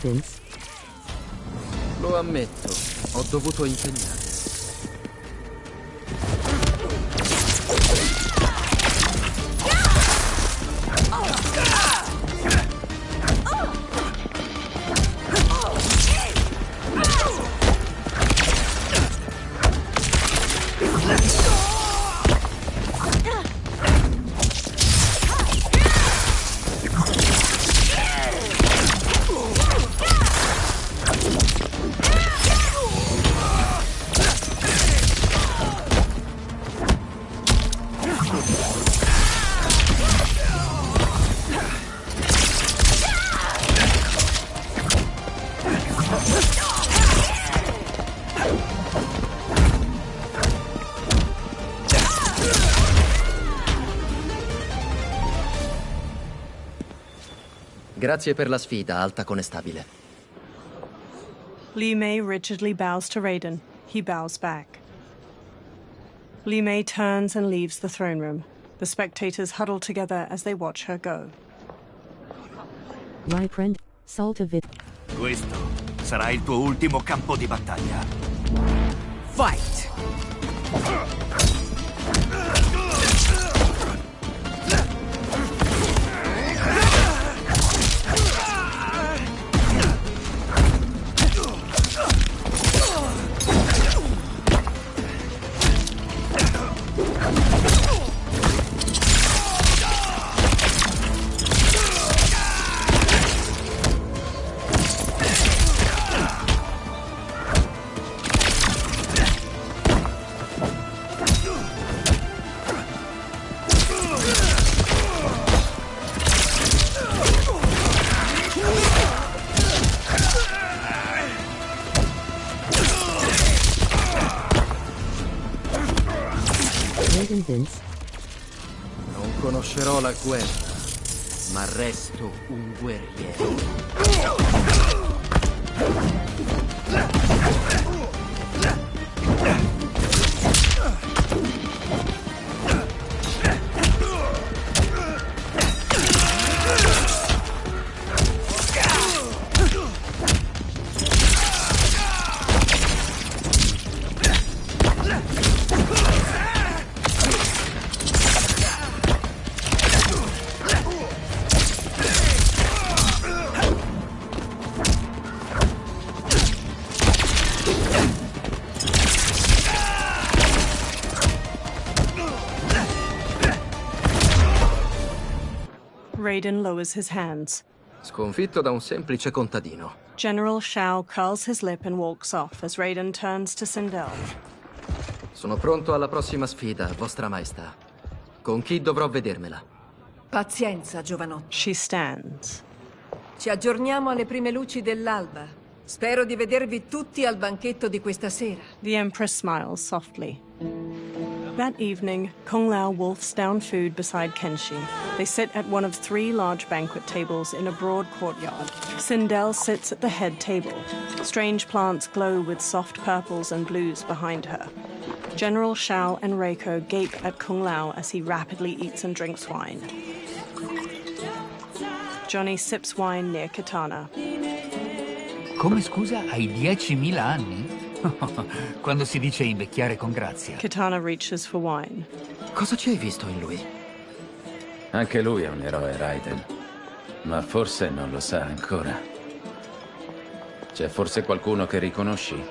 Vince. Lo ammetto, ho dovuto impegnare. Grazie per la sfida, alta conestabile. Li Mei rigidly bows to Raiden. He bows back. Li Mei turns and leaves the throne room. The spectators huddle together as they watch her go. Riprend, Saltavit. Questo sarà il tuo ultimo campo di battaglia. Fight! Vince. Non conoscerò la guerra, ma resto un guerriero. Raiden lowers his hands. Sconfitto da un semplice contadino. General Shao curls his lip and walks off as Raiden turns to Sindel. Sono pronto alla prossima sfida, Vostra Maestà. Con chi dovrò vedermela? Pazienza, giovanotto. She stands. Ci aggiorniamo alle prime luci dell'alba. Spero di vedervi tutti al banchetto di questa sera. The Empress smiles softly. That evening, Kung Lao wolfs down food beside Kenshi. They sit at one of 3 large banquet tables in a broad courtyard. Sindel sits at the head table. Strange plants glow with soft purples and blues behind her. General Shao and Reiko gape at Kung Lao as he rapidly eats and drinks wine. Johnny sips wine near Kitana. Come scusa, hai 10.000 anni? Quando si dice invecchiare con grazia. Kitana reaches for wine. Cosa ci hai visto in lui? Anche lui è un eroe, Raiden. Ma forse non lo sa ancora. C'è forse qualcuno che riconosci?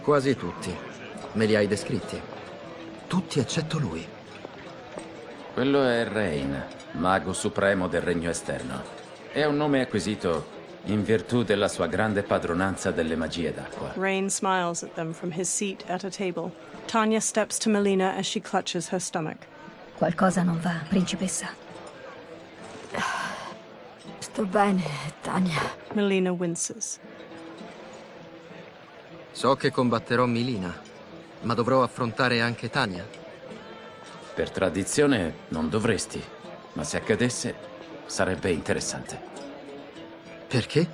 Quasi tutti. Me li hai descritti. Tutti eccetto lui. Quello è Rain, mago supremo del regno esterno. È un nome acquisito in virtù della sua grande padronanza delle magie d'acqua. Rain smiles at them from his seat at a table. Tanya steps to Melina as she clutches her stomach. Qualcosa non va, principessa. Sto bene, Tanya. Melina winces. So che combatterò Milina, ma dovrò affrontare anche Tanya. Per tradizione non dovresti, ma se accadesse sarebbe interessante. Perché?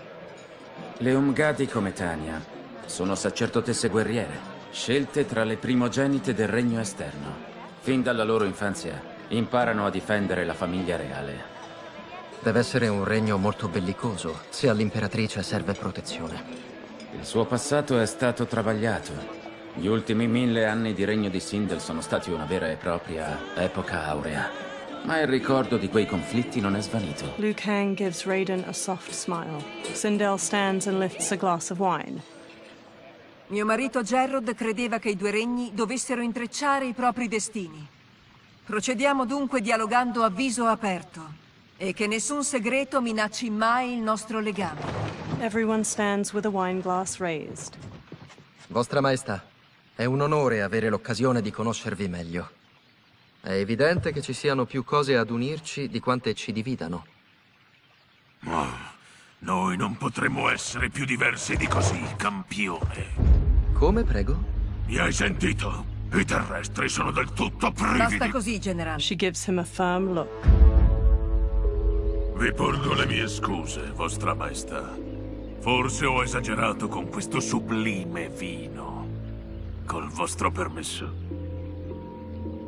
Le Umgadi come Tanya sono sacerdotesse guerriere, scelte tra le primogenite del regno esterno. Fin dalla loro infanzia imparano a difendere la famiglia reale. Deve essere un regno molto bellicoso, se all'imperatrice serve protezione. Il suo passato è stato travagliato. Gli ultimi 1000 anni di regno di Sindel sono stati una vera e propria epoca aurea. Ma il ricordo di quei conflitti non è svanito. Liu Kang gives Raiden a soft smile. Sindel stands and lifts a glass of wine. Mio marito Gerrod credeva che i 2 regni dovessero intrecciare i propri destini. Procediamo dunque dialogando a viso aperto e che nessun segreto minacci mai il nostro legame. Everyone stands with a wine glass raised. Vostra Maestà, è un onore avere l'occasione di conoscervi meglio. È evidente che ci siano più cose ad unirci di quante ci dividano. Ma noi non potremmo essere più diversi di così, campione. Come, prego? Mi hai sentito? I terrestri sono del tutto privi Basta di... così, generale. She gives him a firm look. Vi porgo le mie scuse, Vostra Maestà. Forse ho esagerato con questo sublime vino. Col vostro permesso.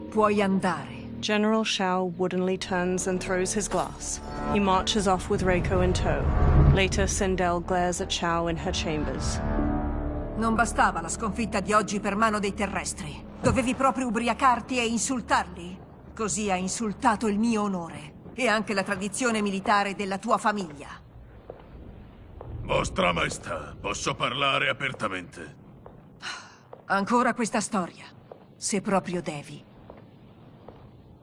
Puoi andare. General Shao woodenly turns and throws his glass. He marches off with Reiko in tow. Later, Sindel glares at Shao in her chambers. Non bastava la sconfitta di oggi per mano dei terrestri. Dovevi proprio ubriacarti e insultarli? Così hai insultato il mio onore e anche la tradizione militare della tua famiglia. Vostra Maestà, posso parlare apertamente? Ancora questa storia, se proprio devi.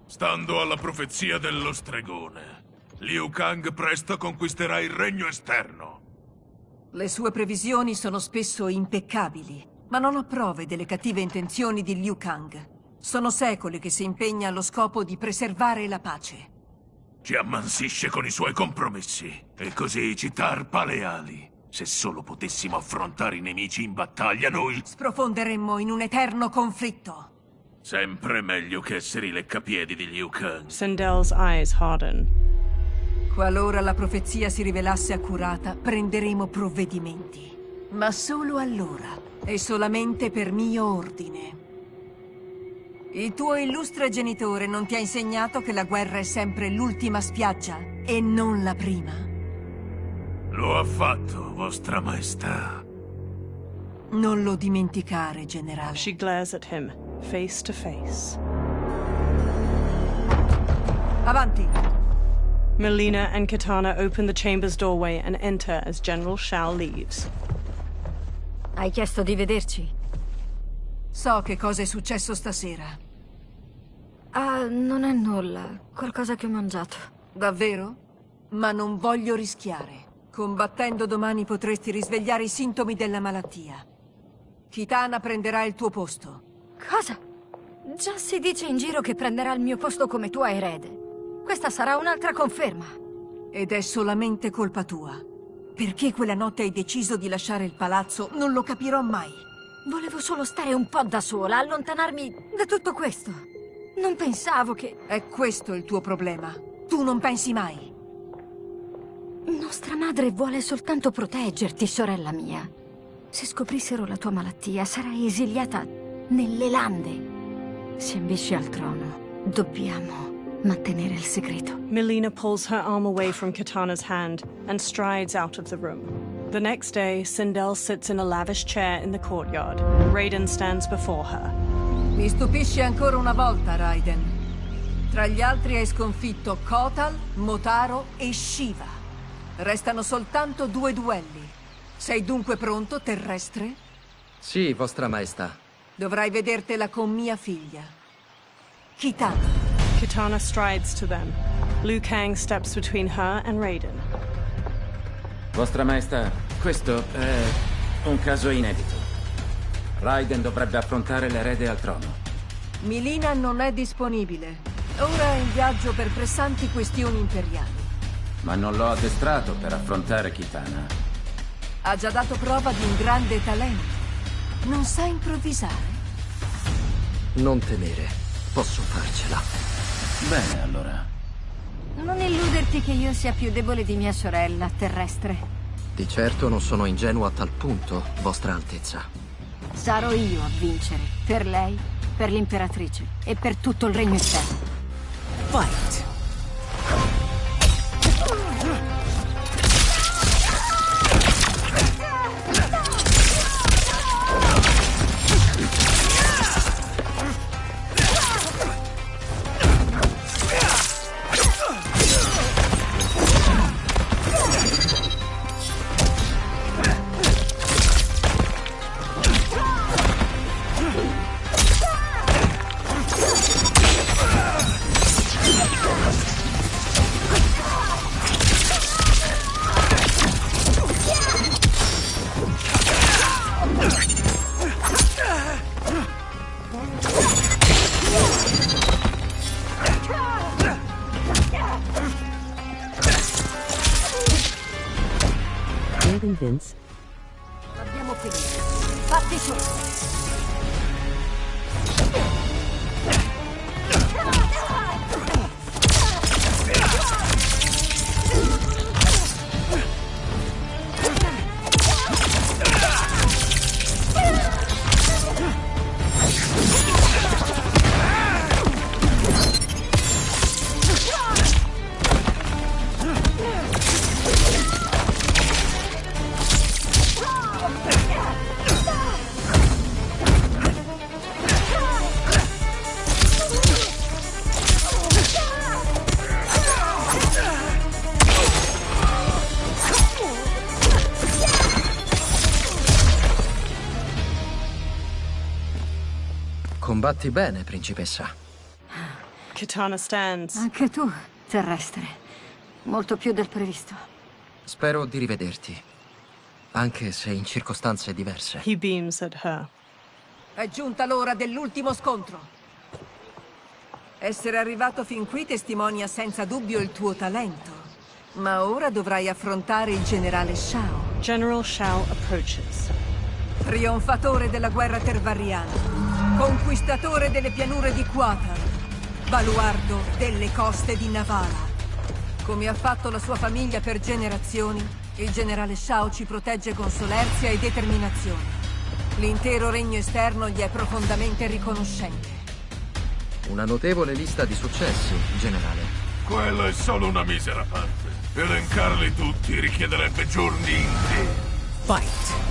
Stando alla profezia dello stregone, Liu Kang presto conquisterà il regno esterno. Le sue previsioni sono spesso impeccabili, ma non ho prove delle cattive intenzioni di Liu Kang. Sono secoli che si impegna allo scopo di preservare la pace. Ci ammansisce con i suoi compromessi e così ci tarpa le ali. Se solo potessimo affrontare i nemici in battaglia, noi sprofonderemmo in un eterno conflitto. Sempre meglio che essere i leccapiedi di Liu Kang. Sindel's eyes harden. Qualora la profezia si rivelasse accurata, prenderemo provvedimenti. Ma solo allora, e solamente per mio ordine. Il tuo illustre genitore non ti ha insegnato che la guerra è sempre l'ultima spiaggia e non la prima? Lo ha fatto, Vostra Maestà. Non lo dimenticare, generale. She glares at him, face to face. Avanti! Melina and Kitana open the chamber's doorway and enter as General Shao leaves. Hai chiesto di vederci? So che cosa è successo stasera. Ah, non è nulla. Qualcosa che ho mangiato. Davvero? Ma non voglio rischiare. Combattendo domani potresti risvegliare i sintomi della malattia. Kitana prenderà il tuo posto. Cosa? Già si dice in giro che prenderà il mio posto come tua erede. Questa sarà un'altra conferma. Ed è solamente colpa tua. Perché quella notte hai deciso di lasciare il palazzo, non lo capirò mai. Volevo solo stare un po' da sola, allontanarmi da tutto questo. Non pensavo che... È questo il tuo problema. Tu non pensi mai. Nostra madre vuole soltanto proteggerti, sorella mia. Se scoprissero la tua malattia, sarai esiliata nelle lande. Se ambisci al trono, dobbiamo mantenere il segreto. Melina pulls her arm away from Kitana's hand and strides out of the room. The next day, Sindel sits in a lavish chair in the courtyard. Raiden stands before her. Mi stupisci ancora una volta, Raiden. Tra gli altri hai sconfitto Kotal, Motaro e Shiva. Restano soltanto 2 duelli. Sei dunque pronto, terrestre? Sì, vostra maestà. Dovrai vedertela con mia figlia, Kitana. Kitana strides to them. Liu Kang steps between her and Raiden. Vostra maestà, questo è un caso inedito. Raiden dovrebbe affrontare l'erede al trono. Melina non è disponibile. Ora è in viaggio per pressanti questioni imperiali. Ma non l'ho addestrato per affrontare Kitana. Ha già dato prova di un grande talento. Non sa improvvisare? Non temere, posso farcela. Bene, allora. Non illuderti che io sia più debole di mia sorella, terrestre. Di certo non sono ingenuo a tal punto, vostra altezza. Sarò io a vincere, per lei, per l'imperatrice e per tutto il regno esterno. Fight! Vince. Abbiamo finito. Fatti su. Combatti bene, principessa. Kitana stands. Anche tu, terrestre. Molto più del previsto. Spero di rivederti, anche se in circostanze diverse. He beams at her. È giunta l'ora dell'ultimo scontro. Essere arrivato fin qui testimonia senza dubbio il tuo talento. Ma ora dovrai affrontare il generale Shao. General Shao approaches. Trionfatore della guerra tervarriana. Conquistatore delle pianure di Quatar. Baluardo delle coste di Navala. Come ha fatto la sua famiglia per generazioni, il generale Shao ci protegge con solerzia e determinazione. L'intero regno esterno gli è profondamente riconoscente. Una notevole lista di successi, generale. Quella è solo una misera parte. Elencarli tutti richiederebbe giorni interi. Fight!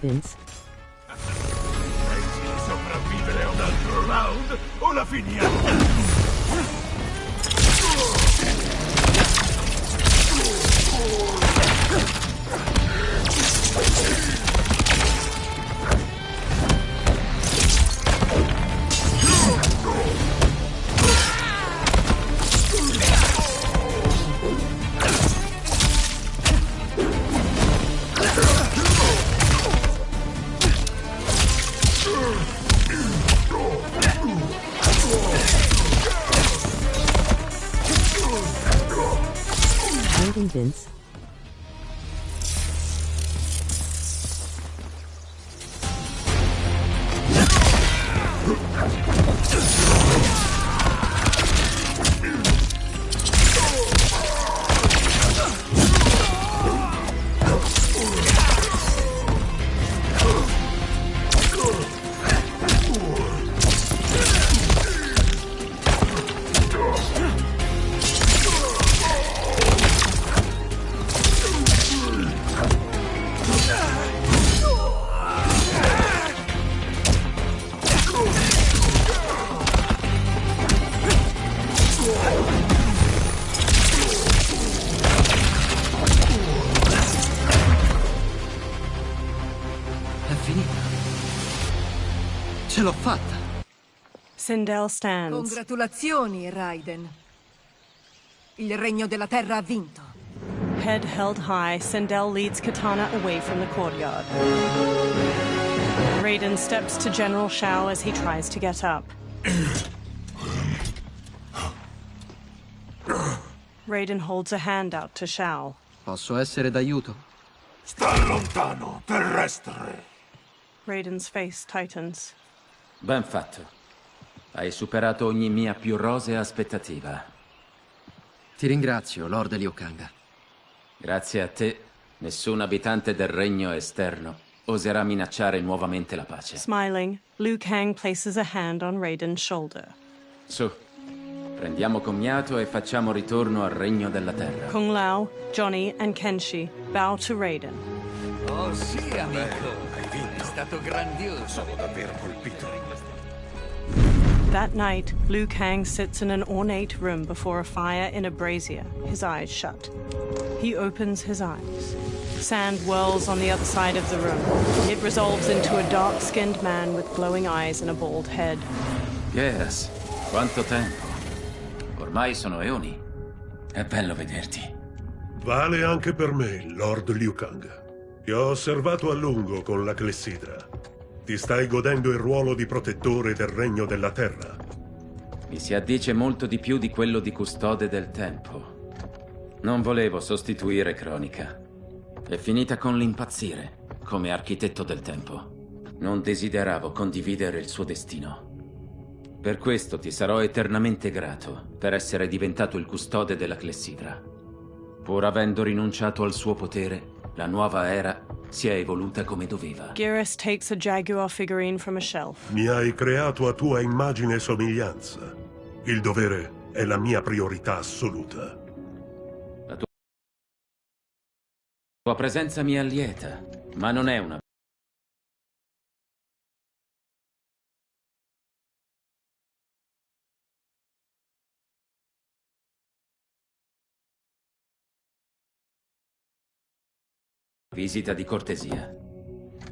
Vince. Pensi di sopravvivere a un altro round o la finiamo? Waiting, Vince. Ce l'ho fatta! Sindel stands. Congratulazioni, Raiden. Il regno della terra ha vinto. Head held high, Sindel leads Katana away from the courtyard. Raiden steps to General Shao as he tries to get up. Raiden holds a hand out to Shao. Posso essere d'aiuto? Sta lontano, terrestre! Raiden's face tightens. Ben fatto. Hai superato ogni mia più rosea aspettativa. Ti ringrazio, Lord Liu Kang. Grazie a te, nessun abitante del regno esterno oserà minacciare nuovamente la pace. Smiling, Liu Kang places a hand on Raiden's shoulder. Su, prendiamo commiato e facciamo ritorno al regno della terra. Kung Lao, Johnny and Kenshi bow to Raiden. Oh sì, amico. È stato grandioso. Sono davvero colpito. That night, Liu Kang sits in an ornate room before a fire in a brazier, his eyes shut. He opens his eyes. Sand whirls on the other side of the room. It resolves into a dark-skinned man with glowing eyes and a bald head. Yes, quanto tempo. Ormai sono eoni. È bello vederti. Vale anche per me, Lord Liu Kang. Ti ho osservato a lungo con la clessidra. Ti stai godendo il ruolo di protettore del regno della terra. Mi si addice molto di più di quello di custode del tempo. Non volevo sostituire Cronica. È finita con l'impazzire, come architetto del tempo. Non desideravo condividere il suo destino. Per questo ti sarò eternamente grato per essere diventato il custode della clessidra. Pur avendo rinunciato al suo potere, la nuova era si è evoluta come doveva. Geras takes a Jaguar figurine from a shelf. Mi hai creato a tua immagine e somiglianza. Il dovere è la mia priorità assoluta. La tua presenza mi allieta, ma non è una visita di cortesia.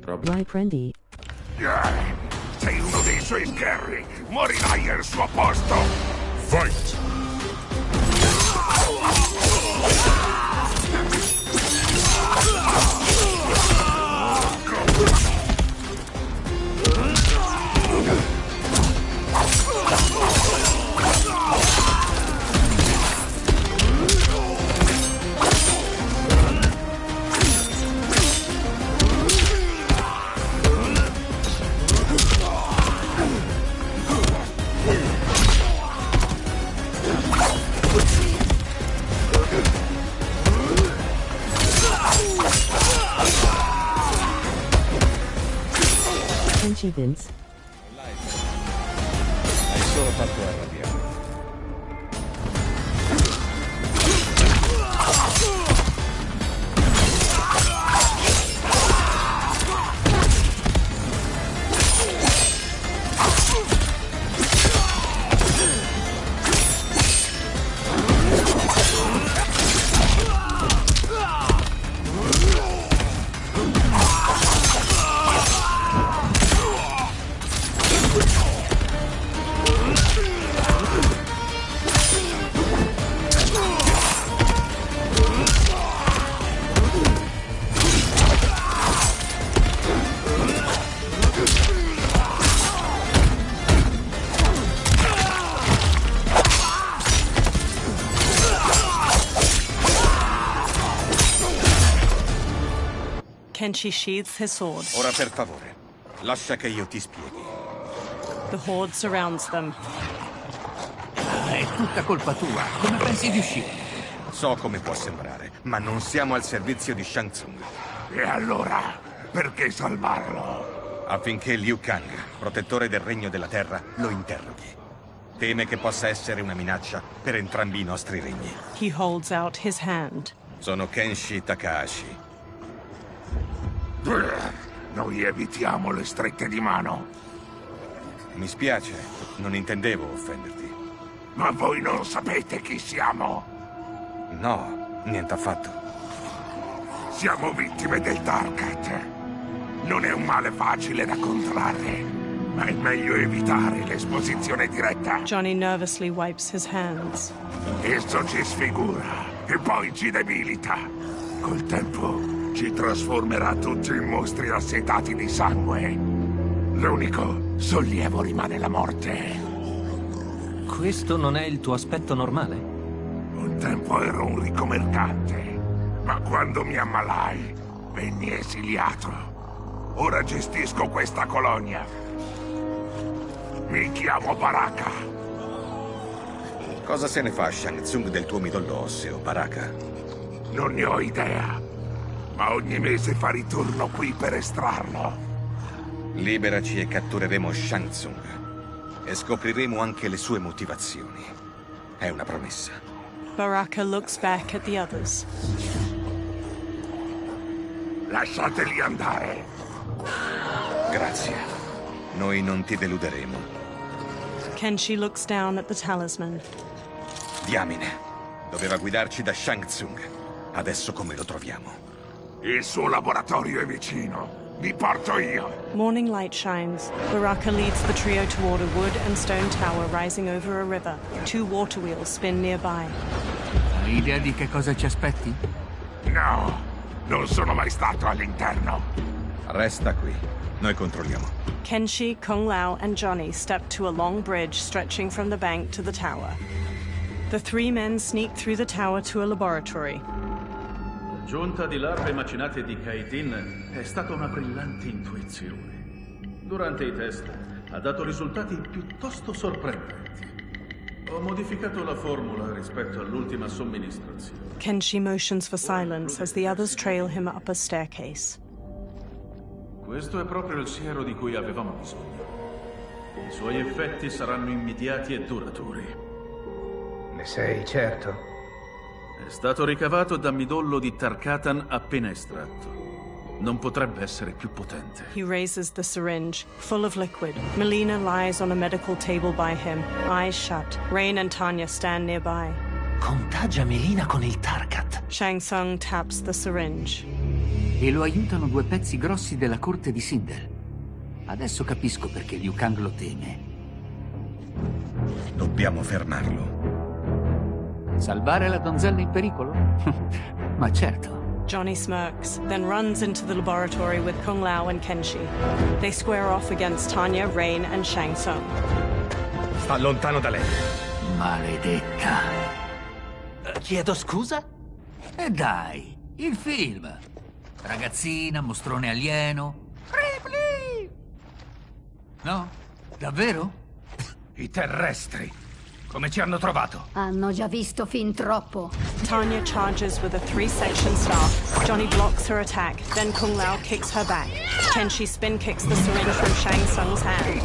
Vai, prendi. Sei uno dei suoi sgherri! Morirai al suo posto! Fight! Kenshi, Vince. Hai solo fatto arrabbiare. Kenshi sheathes his sword. Ora per favore, lascia che io ti spieghi. The horde surrounds them. È tutta colpa tua. Come pensi di uscire? So come può sembrare, ma non siamo al servizio di Shang Tsung. E allora, perché salvarlo? Affinché Liu Kang, protettore del Regno della Terra, lo interroghi. Teme che possa essere una minaccia per entrambi i nostri regni. He holds out his hand. Sono Kenshi Takahashi. Noi evitiamo le strette di mano. Mi spiace, non intendevo offenderti. Ma voi non sapete chi siamo? No, niente affatto. Siamo vittime del Tarkat. Non è un male facile da contrarre, ma è meglio evitare l'esposizione diretta. Johnny nervously wipes his hands. Esso ci sfigura e poi ci debilita. Col tempo ci trasformerà tutti in mostri assetati di sangue. L'unico sollievo rimane la morte. Questo non è il tuo aspetto normale? Un tempo ero un ricco mercante, ma quando mi ammalai, venni esiliato. Ora gestisco questa colonia. Mi chiamo Baraka. Cosa se ne fa Shang Tsung del tuo midollo osseo, Baraka? Non ne ho idea, ma ogni mese fa ritorno qui per estrarlo. Liberaci e cattureremo Shang Tsung. E scopriremo anche le sue motivazioni. È una promessa. Baraka looks back at the others. Lasciateli andare. Grazie. Noi non ti deluderemo. Kenshi looks down at the talisman. Diamine. Doveva guidarci da Shang Tsung. Adesso come lo troviamo? Il suo laboratorio è vicino. Vi porto io. Morning light shines. Baraka leads the trio toward a wood and stone tower rising over a river. 2 water wheels spin nearby. Hai idea di che cosa ci aspetti? No, non sono mai stato all'interno. Resta qui. Noi controlliamo. Kenshi, Kung Lao, and Johnny step to a long bridge stretching from the bank to the tower. The 3 men sneak through the tower to a laboratory. Giunta di larve macinate di chitin è stata una brillante intuizione. Durante i test ha dato risultati piuttosto sorprendenti. Ho modificato la formula rispetto all'ultima somministrazione. Kenshi motions for silence as the others trail him up a staircase. Questo è proprio il siero di cui avevamo bisogno. I suoi effetti saranno immediati e duraturi. Ne sei certo? È stato ricavato da midollo di Tarkatan appena estratto. Non potrebbe essere più potente. He raises the syringe, full of liquid. Melina lies on a medical table by him, eyes shut. Rain and Tanya stand nearby. Contagia Melina con il Tarkat. Shang Tsung taps the syringe. E lo aiutano 2 pezzi grossi della corte di Sindel. Adesso capisco perché Liu Kang lo teme. Dobbiamo fermarlo. Salvare la donzella in pericolo? Ma certo. Johnny smirks, then runs into the laboratory with Kung Lao and Kenshi. They square off against Tanya, Rain, and Shang Tsung. Sta lontano da lei. Maledetta. Chiedo scusa? E dai, il film. Ragazzina, mostrone alieno. Ripley! No? Davvero? I terrestri. Come ci hanno trovato? Hanno già visto fin troppo. Tanya charges with a 3-section staff. Johnny blocks her attack, then Kung Lao kicks her back. Kenshi spin kicks the syringe from Shang Tsung's hand.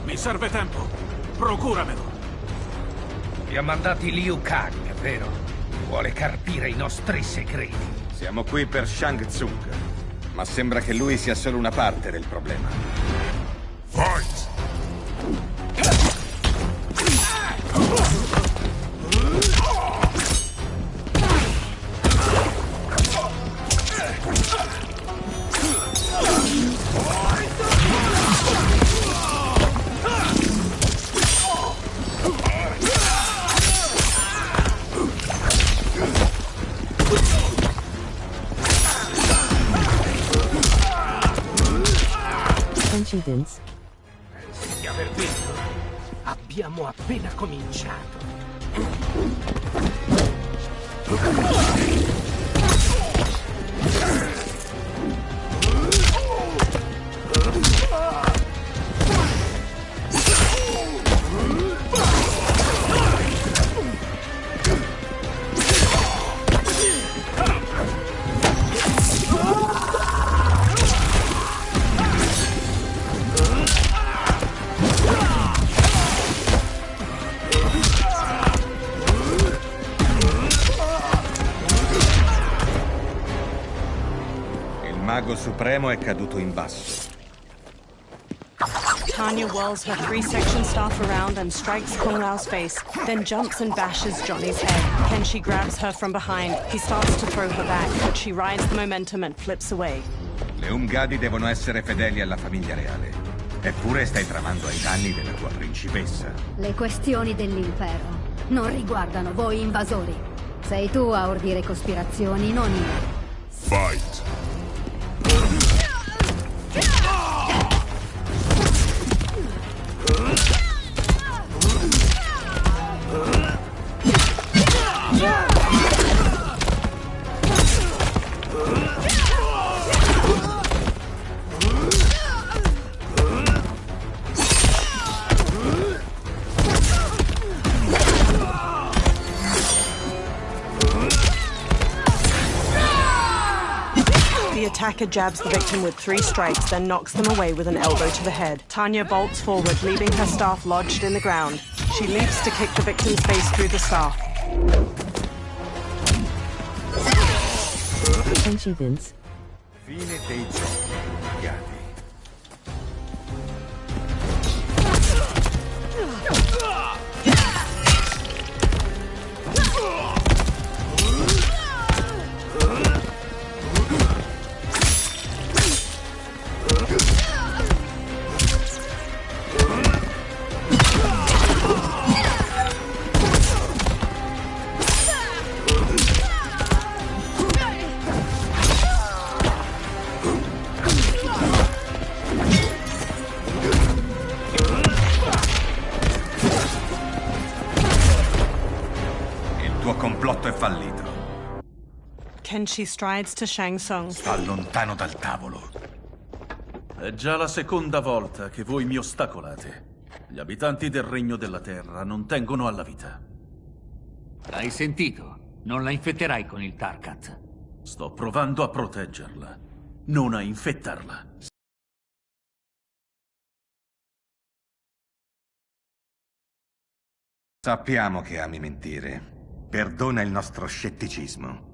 Mi serve tempo. Procuramelo. Vi ha mandati Liu Kang, vero? Vuole carpire i nostri segreti. Siamo qui per Shang Tsung, ma sembra che lui sia solo una parte del problema. Fight! Punchy Vince. Di aver vinto? Abbiamo appena cominciato. Il mago supremo è caduto in basso. Tanya whirls her three-section staff around and strikes Kung Lao's face, then jumps and bashes Johnny's head. Kenshi grabs her from behind. He starts to throw her back, but she rides the momentum and flips away. Le Umgadi devono essere fedeli alla famiglia reale. Eppure stai tramando ai danni della tua principessa. Le questioni dell'impero non riguardano voi invasori. Sei tu a ordire cospirazioni, non io. Fight! The attacker jabs the victim with 3 strikes, then knocks them away with an elbow to the head. Tanya bolts forward, leaving her staff lodged in the ground. She leaps to kick the victim's face through the staff. Punchy Vince. Fine dei giochi, Umgadi. Il tuo complotto è fallito. Kenshi strides to Shang Tsung. Sta lontano dal tavolo. È già la seconda volta che voi mi ostacolate. Gli abitanti del Regno della Terra non tengono alla vita. Hai sentito? Non la infetterai con il Tarkat. Sto provando a proteggerla, non a infettarla. Sappiamo che ami mentire. Perdona il nostro scetticismo.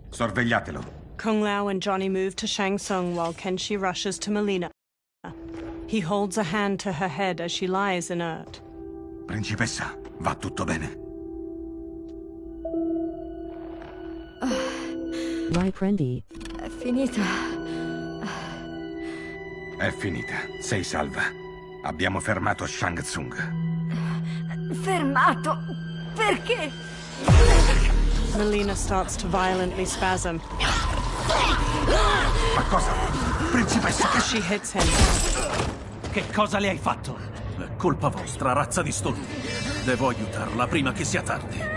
Sorvegliatelo. Kung Lao and Johnny move to Shang Tsung while Kenshi rushes to Melina. He holds a hand to her head as she lies inert. Principessa, va tutto bene? Vai prendi. È finita. È finita. Sei salva. Abbiamo fermato Shang Tsung. Fermato? Perché? Melina starts to violently spasm. Ma cosa? Principessa! She hits him. Che cosa le hai fatto? È colpa vostra, razza di stolti. Devo aiutarla prima che sia tardi.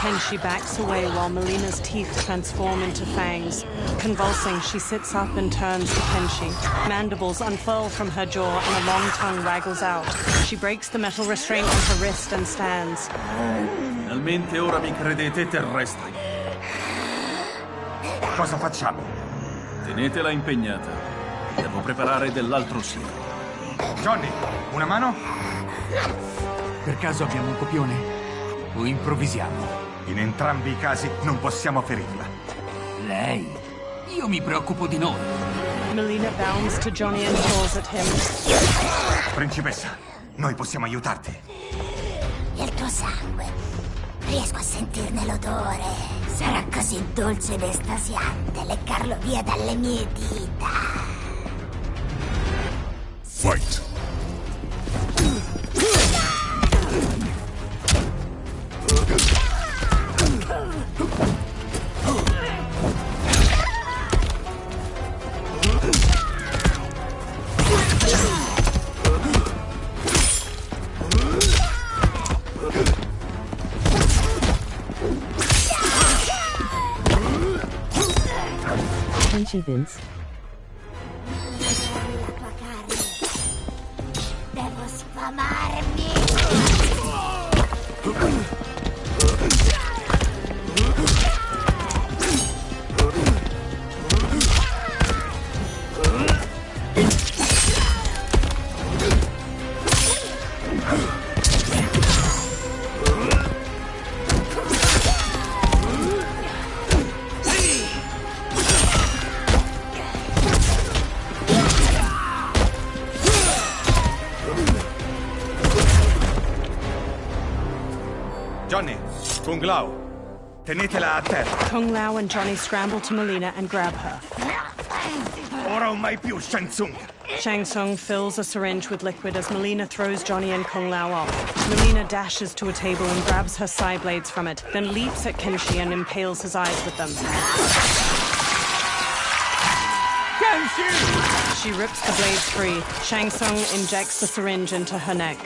Kenshi backs away while Melina's teeth transform into fangs. Convulsing, she sits up and turns to Kenshi. Mandibles unfurl from her jaw and a long tongue waggles out. She breaks the metal restraint on her wrist and stands. Finalmente ora mi credete terrestri. Cosa facciamo? Tenetela impegnata. Devo preparare dell'altro siero. Johnny, una mano? Per caso abbiamo un copione? O improvvisiamo? In entrambi i casi non possiamo ferirla. Lei? Io mi preoccupo di noi. Melina bounds to Johnny and claws at him. Principessa, noi possiamo aiutarti. Il tuo sangue. Riesco a sentirne l'odore. Sarà così dolce ed estasiante leccarlo via dalle mie dita. Fight! Vince. La tua carne. Devo sfamarmi. Johnny, Kung Lao, tenetela a terra. Kung Lao and Johnny scramble to Melina and grab her. Ora o mai più, Shang Tsung. Shang Tsung fills a syringe with liquid as Melina throws Johnny and Kung Lao off. Melina dashes to a table and grabs her side blades from it, then leaps at Kenshi and impales his eyes with them. Kenshi! She rips the blades free. Shang Tsung injects the syringe into her neck.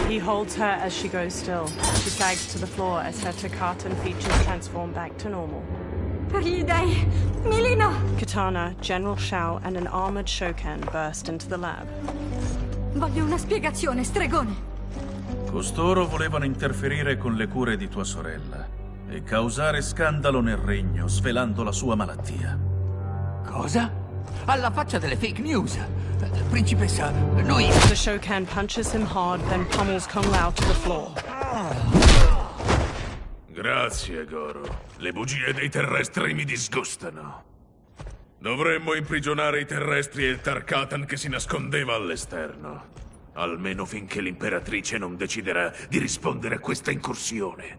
He holds her as she goes still. She sags to the floor as her Takatan features transform back to normal. Per gli dei! Melina! Kitana, General Shao, and an armored Shokan burst into the lab. Voglio una spiegazione, stregone! Costoro volevano interferire con le cure di tua sorella e causare scandalo nel regno, svelando la sua malattia. Cosa? Alla faccia delle fake news! Principessa, noi... The Shokan punches him hard, then pummels Kung Lao to the floor. Grazie, Goro. Le bugie dei terrestri mi disgustano. Dovremmo imprigionare i terrestri e il Tarkatan che si nascondeva all'esterno. Almeno finché l'imperatrice non deciderà di rispondere a questa incursione.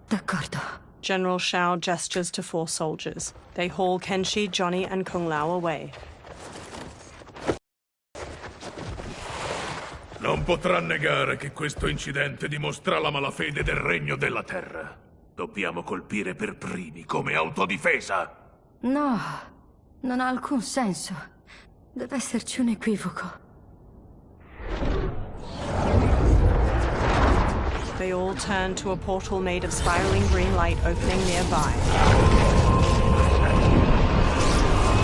D'accordo. General Shao gestures to 4 soldiers. They haul Kenshi, Johnny, and Kung Lao away. Non potrà negare che questo incidente dimostra la malafede del Regno della Terra. Dobbiamo colpire per primi, come autodifesa. No, non ha alcun senso. Deve esserci un equivoco. They all turn to a portal made of spiraling green light opening nearby.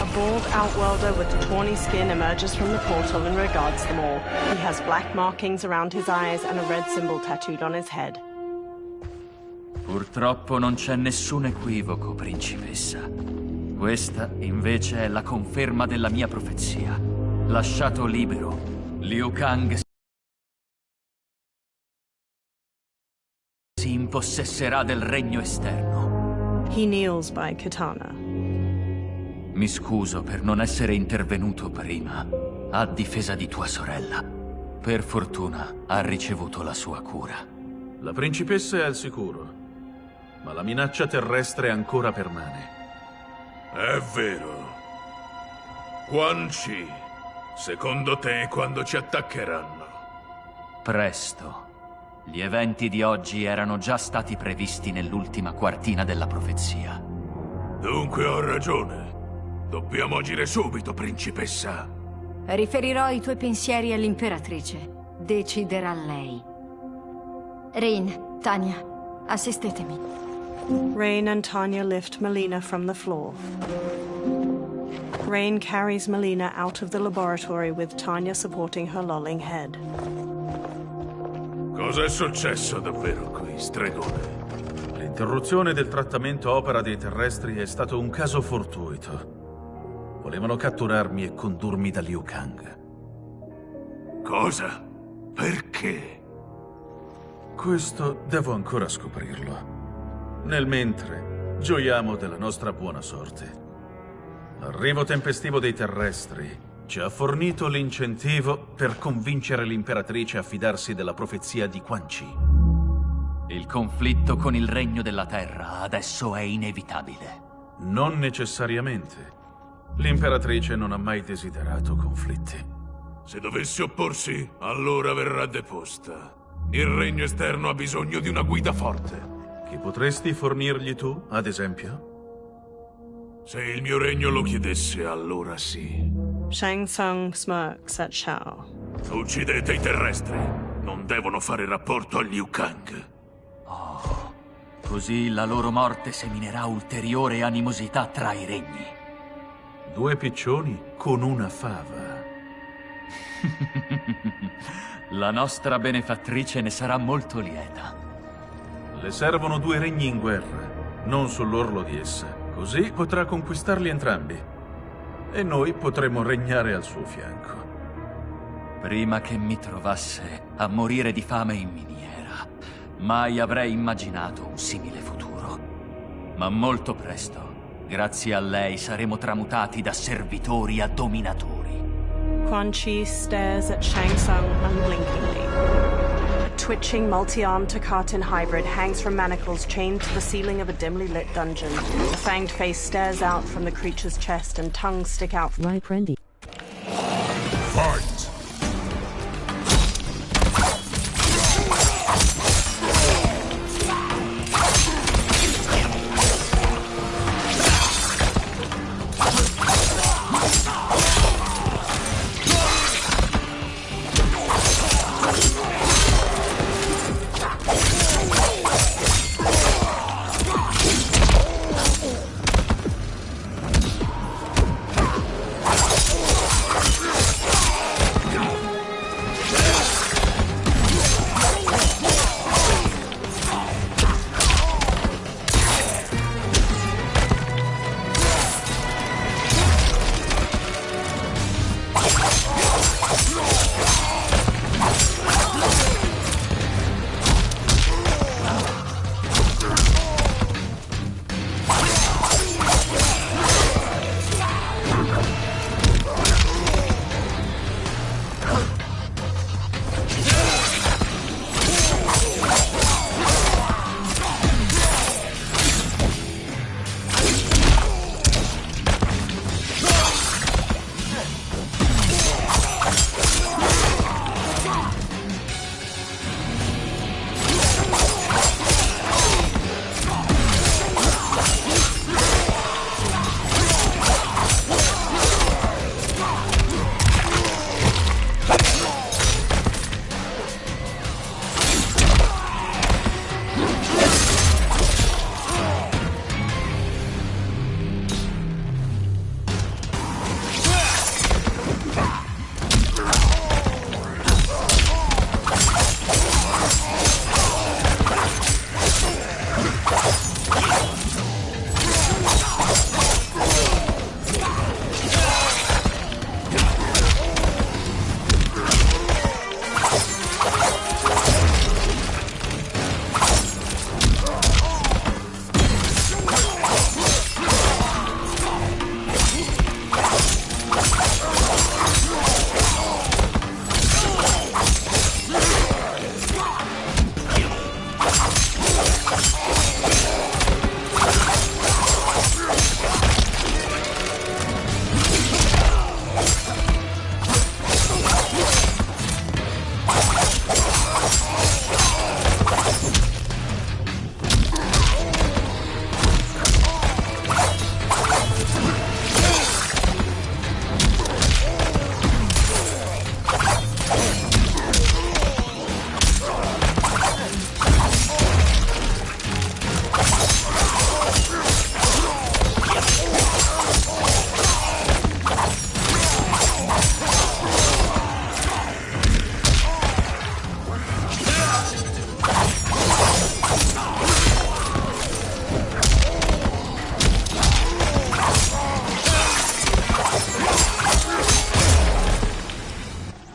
A bald outworlder with tawny skin emerges from the portal and regards them all. He has black markings around his eyes and a red symbol tattooed on his head. Purtroppo non c'è nessun equivoco, principessa. Questa, invece, è la conferma della mia profezia. Lasciato libero, Liu Kang si impossesserà del regno esterno. He kneels by Kitana. Mi scuso per non essere intervenuto prima, a difesa di tua sorella. Per fortuna ha ricevuto la sua cura. La principessa è al sicuro, ma la minaccia terrestre ancora permane. È vero. Quan Chi, secondo te quando ci attaccheranno? Presto. Gli eventi di oggi erano già stati previsti nell'ultima quartina della profezia. Dunque ho ragione. Dobbiamo agire subito, principessa. Riferirò i tuoi pensieri all'imperatrice. Deciderà lei. Rain, Tanya, assistetemi. Rain and Tanya lift Melina from the floor. Rain carries Melina out of the laboratory with Tanya supporting her lolling head. Cosa è successo davvero qui, stregone? L'interruzione del trattamento opera dei terrestri è stato un caso fortuito. Volevano catturarmi e condurmi da Liu Kang. Cosa? Perché? Questo devo ancora scoprirlo. Nel mentre, gioiamo della nostra buona sorte. L'arrivo tempestivo dei terrestri ci ha fornito l'incentivo per convincere l'imperatrice a fidarsi della profezia di Quan Chi. Il conflitto con il Regno della Terra adesso è inevitabile. Non necessariamente. L'imperatrice non ha mai desiderato conflitti. Se dovesse opporsi, allora verrà deposta. Il regno esterno ha bisogno di una guida forte. Chi potresti fornirgli tu, ad esempio? Se il mio regno lo chiedesse, allora sì. Shang Tsung smirks at Shao. Uccidete i terrestri. Non devono fare rapporto a Liu Kang. Oh, Così la loro morte seminerà ulteriore animosità tra i regni. 2 piccioni con una fava. La nostra benefattrice ne sarà molto lieta. Le servono 2 regni in guerra, non sull'orlo di essa. Così potrà conquistarli entrambi. E noi potremo regnare al suo fianco. Prima che mi trovasse a morire di fame in miniera, mai avrei immaginato un simile futuro. Ma molto presto, grazie a lei, saremo tramutati da servitori a dominatori. Quan Chi stares at Shang Tsung unblinkingly. A twitching, multi-armed Takatin hybrid hangs from manacles chained to the ceiling of a dimly lit dungeon. A fanged face stares out from the creature's chest and tongues stick out. Rai Prendi. Fight!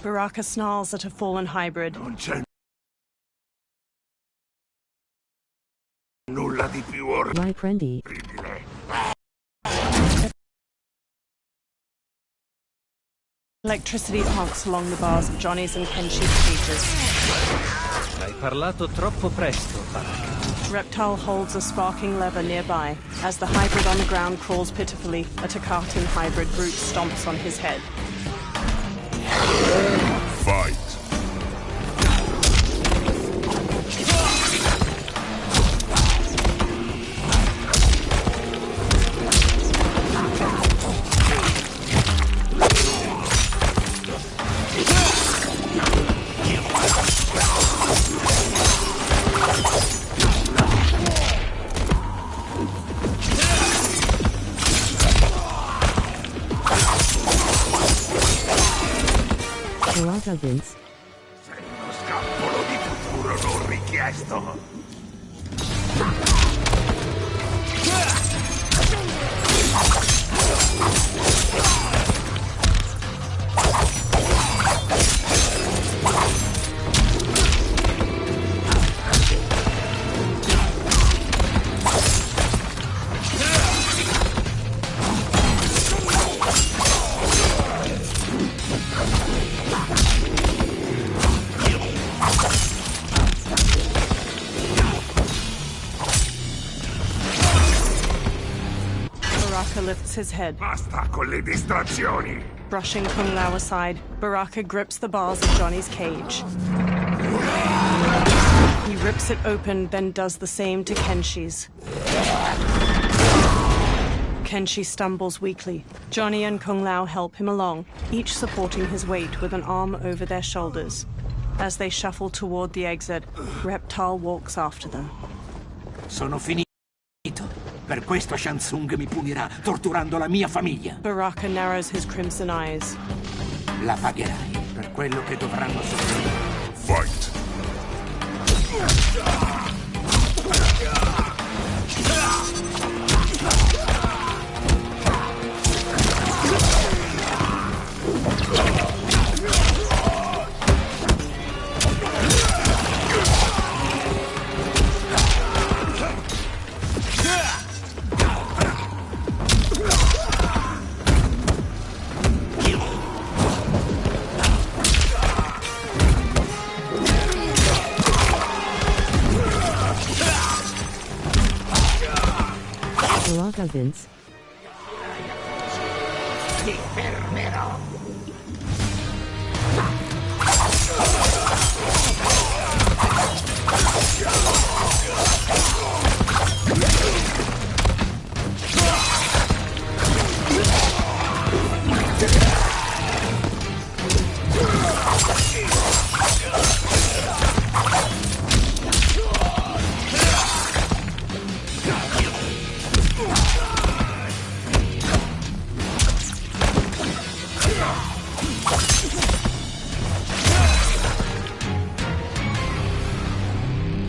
Baraka snarls at a fallen hybrid. Non c'è nulla di più Rai Prendi. Electricity honks along the bars of Johnny's and Kenshi's cages. Hai parlato troppo presto, Baraka. Reptile holds a sparking lever nearby. As the hybrid on the ground crawls pitifully, a Takatin hybrid brute stomps on his head. Fight! Baraka Vince. Sei uno scappolo di futuro non richiesto. Baraka lifts his head. Basta con le distrazioni. Brushing Kung Lao aside, Baraka grips the bars of Johnny's cage. He rips it open, then does the same to Kenshi's. Kenshi stumbles weakly. Johnny and Kung Lao help him along, each supporting his weight with an arm over their shoulders. As they shuffle toward the exit, Reptile walks after them. Sono finito. Per questo Shang Tsung mi punirà, torturando la mia famiglia. Baraka narrows his crimson eyes. La pagherai per quello che dovranno soffrire. Fight! Baraka Vince. Ti fermerò!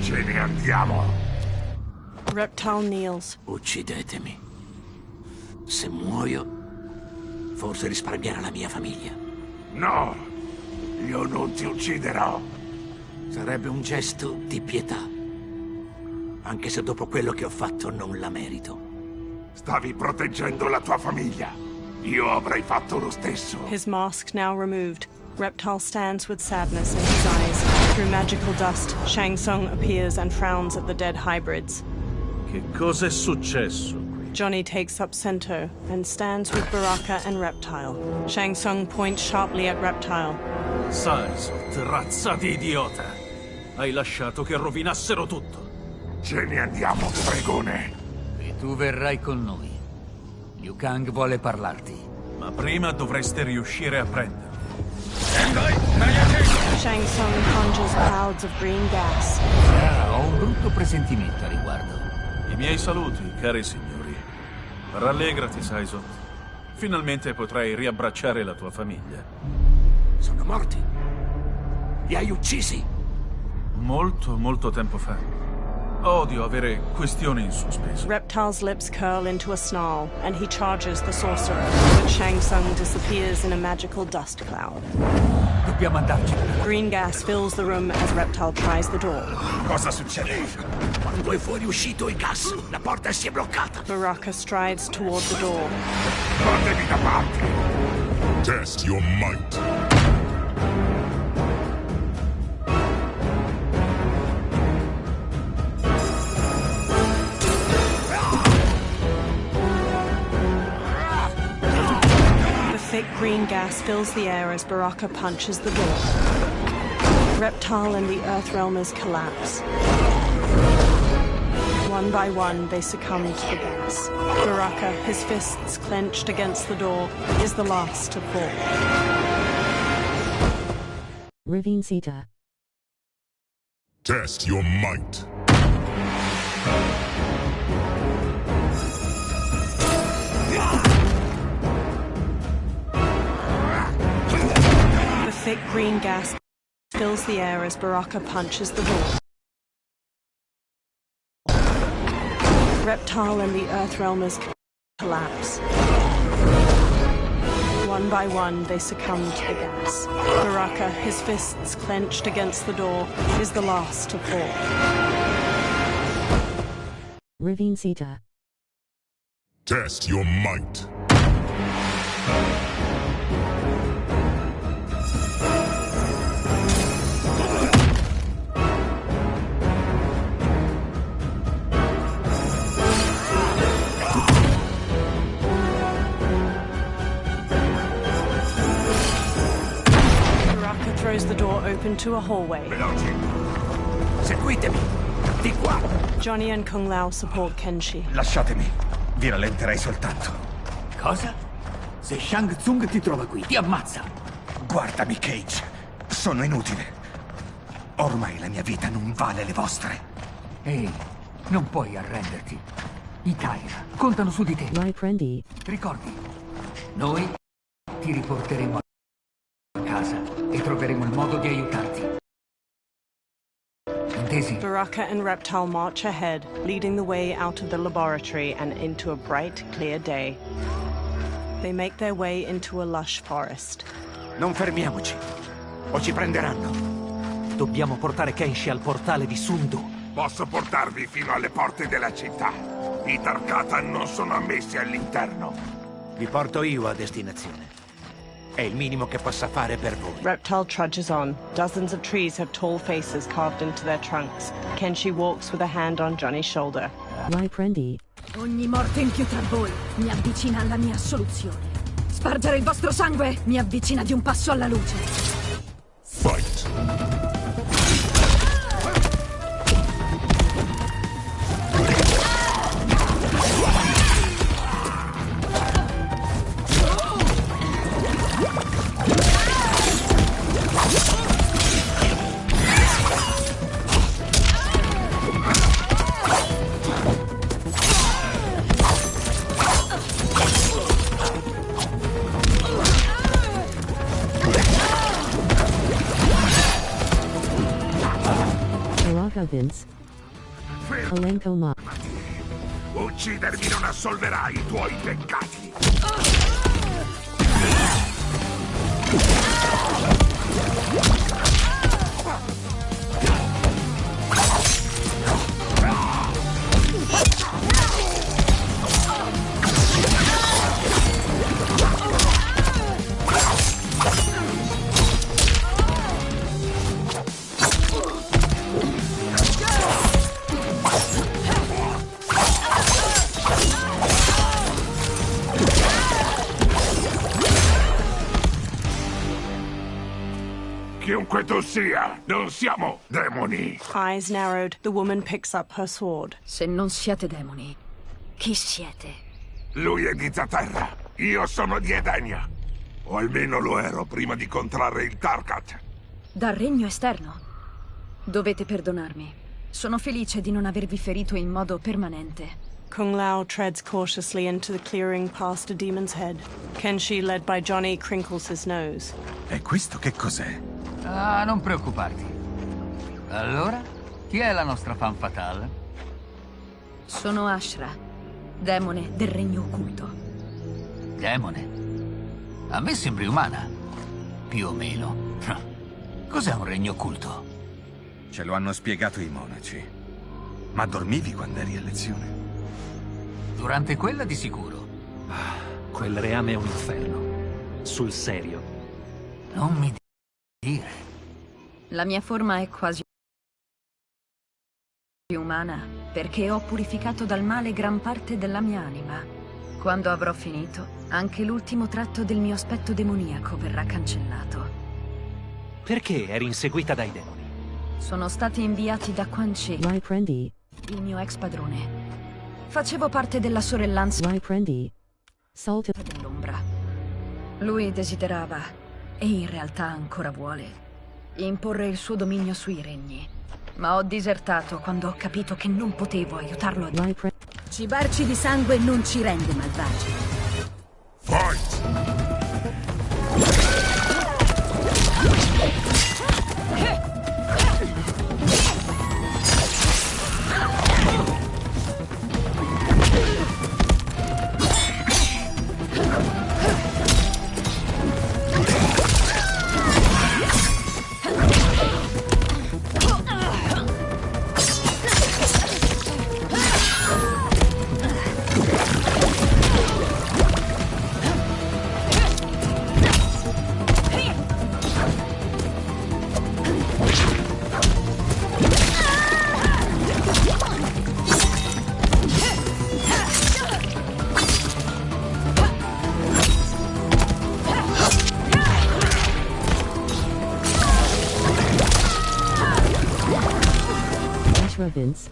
Ce ne andiamo! Reptile kneels. Uccidetemi. Se muoio, forse risparmierà la mia famiglia. No! Io non ti ucciderò! Sarebbe un gesto di pietà. Anche se dopo quello che ho fatto non la merito. Stavi proteggendo la tua famiglia. Io avrei fatto lo stesso. His mask now removed, Reptile stands with sadness in his eyes. Through magical dust, Shang Tsung appears and frowns at the dead hybrids. Che cosa è successo? Johnny takes up Sento and stands with Baraka and Reptile. Shang Tsung points sharply at Reptile. Saisot, razza di idiota! Hai lasciato che rovinassero tutto. Ce ne andiamo, stregone! E tu verrai con noi. Liu Kang vuole parlarti. Ma prima dovreste riuscire a prenderlo. Shang Tsung conjures clouds of green gas. Ho un brutto presentimento a riguardo. I miei saluti, cari signori. Rallegrati, Saisot. Finalmente potrai riabbracciare la tua famiglia. Sono morti. Li hai uccisi? Molto tempo fa. Odio avere questioni in sospeso. Reptile's lips curl into a snarl, and he charges the sorcerer, but Shang Tsung disappears in a magical dust cloud. Dobbiamo andarci. Green gas fills the room as Reptile tries the door. Cosa succede? Quando è fuoriuscito il gas, la porta si è bloccata. Baraka strides toward the door. Fatevi da parte! Test your might. Thick green gas fills the air as Baraka punches the door. Reptile and the Earthrealmers collapse. One by one, they succumb to the gas. Baraka, his fists clenched against the door, is the last to fall. Ravine Sita. Test your might. The Thick green gas fills the air as Baraka punches the door. Reptile and the Earthrealmers collapse. One by one, they succumb to the gas. Baraka, his fists clenched against the door, is the last to fall. Ravine Sita. Test your might. Throws the door open to a hallway. Veloci! Seguitemi! Di qua! Johnny and Kung Lao support Kenshi. Lasciatemi. Vi rallenterei soltanto. Cosa? Se Shang Tsung ti trova qui, ti ammazza! Guardami, Cage. Sono inutile. Ormai la mia vita non vale le vostre. Ehi, non puoi arrenderti. I Tiger contano su di te. Vai, prendi. Ricordi, noi ti riporteremo a casa e troveremo il modo di aiutarti. Intesi? Baraka and Reptile march ahead, leading the way out of the laboratory and into a bright, clear day. They make their way into a lush forest. Non fermiamoci, o ci prenderanno. Dobbiamo portare Kenshi al portale di Sundu. Posso portarvi fino alle porte della città. I Tarkata non sono ammessi all'interno. Vi porto io a destinazione. È il minimo che possa fare per voi. Reptile trudges on. Dozens of trees have tall faces carved into their trunks. Kenshi walks with a hand on Johnny's shoulder. Vai, prendi. Ogni morte in più tra voi mi avvicina alla mia soluzione. Spargere il vostro sangue mi avvicina di un passo alla luce. Fight! Vince. Alenko Ma. Uccidermi non assolverà i tuoi peccati. Chiunque tu sia, non siamo demoni. Eyes narrowed, the woman picks up her sword. Se non siete demoni, chi siete? Lui è di Zaterra, io sono di Edenia. O almeno lo ero prima di contrarre il Tarkat. Dal regno esterno? Dovete perdonarmi. Sono felice di non avervi ferito in modo permanente. Kung Lao treads cautiously into the clearing past a demon's head. Kenshi, led by Johnny, crinkles his nose. E questo che cos'è? Ah, non preoccuparti. Allora, chi è la nostra femme fatale? Sono Ashra, demone del regno occulto. Demone? A me sembri umana. Più o meno. Cos'è un regno occulto? Ce lo hanno spiegato i monaci. Ma dormivi quando eri a lezione? Durante quella di sicuro. Quel reame è un inferno. Sul serio. Non mi dire. La mia forma è quasi umana perché ho purificato dal male gran parte della mia anima. Quando avrò finito, anche l'ultimo tratto del mio aspetto demoniaco verrà cancellato. Perché eri inseguita dai demoni? Sono stati inviati da Quan Chi, Vai, prendi. il mio ex padrone. Facevo parte della sorellanza Vai, prendi. Salta. dell'ombra. Lui desiderava, e in realtà ancora vuole, imporre il suo dominio sui regni. Ma ho disertato quando ho capito che non potevo aiutarlo a... Vai, Cibarci di sangue non ci rende malvagi. Fight! Vince.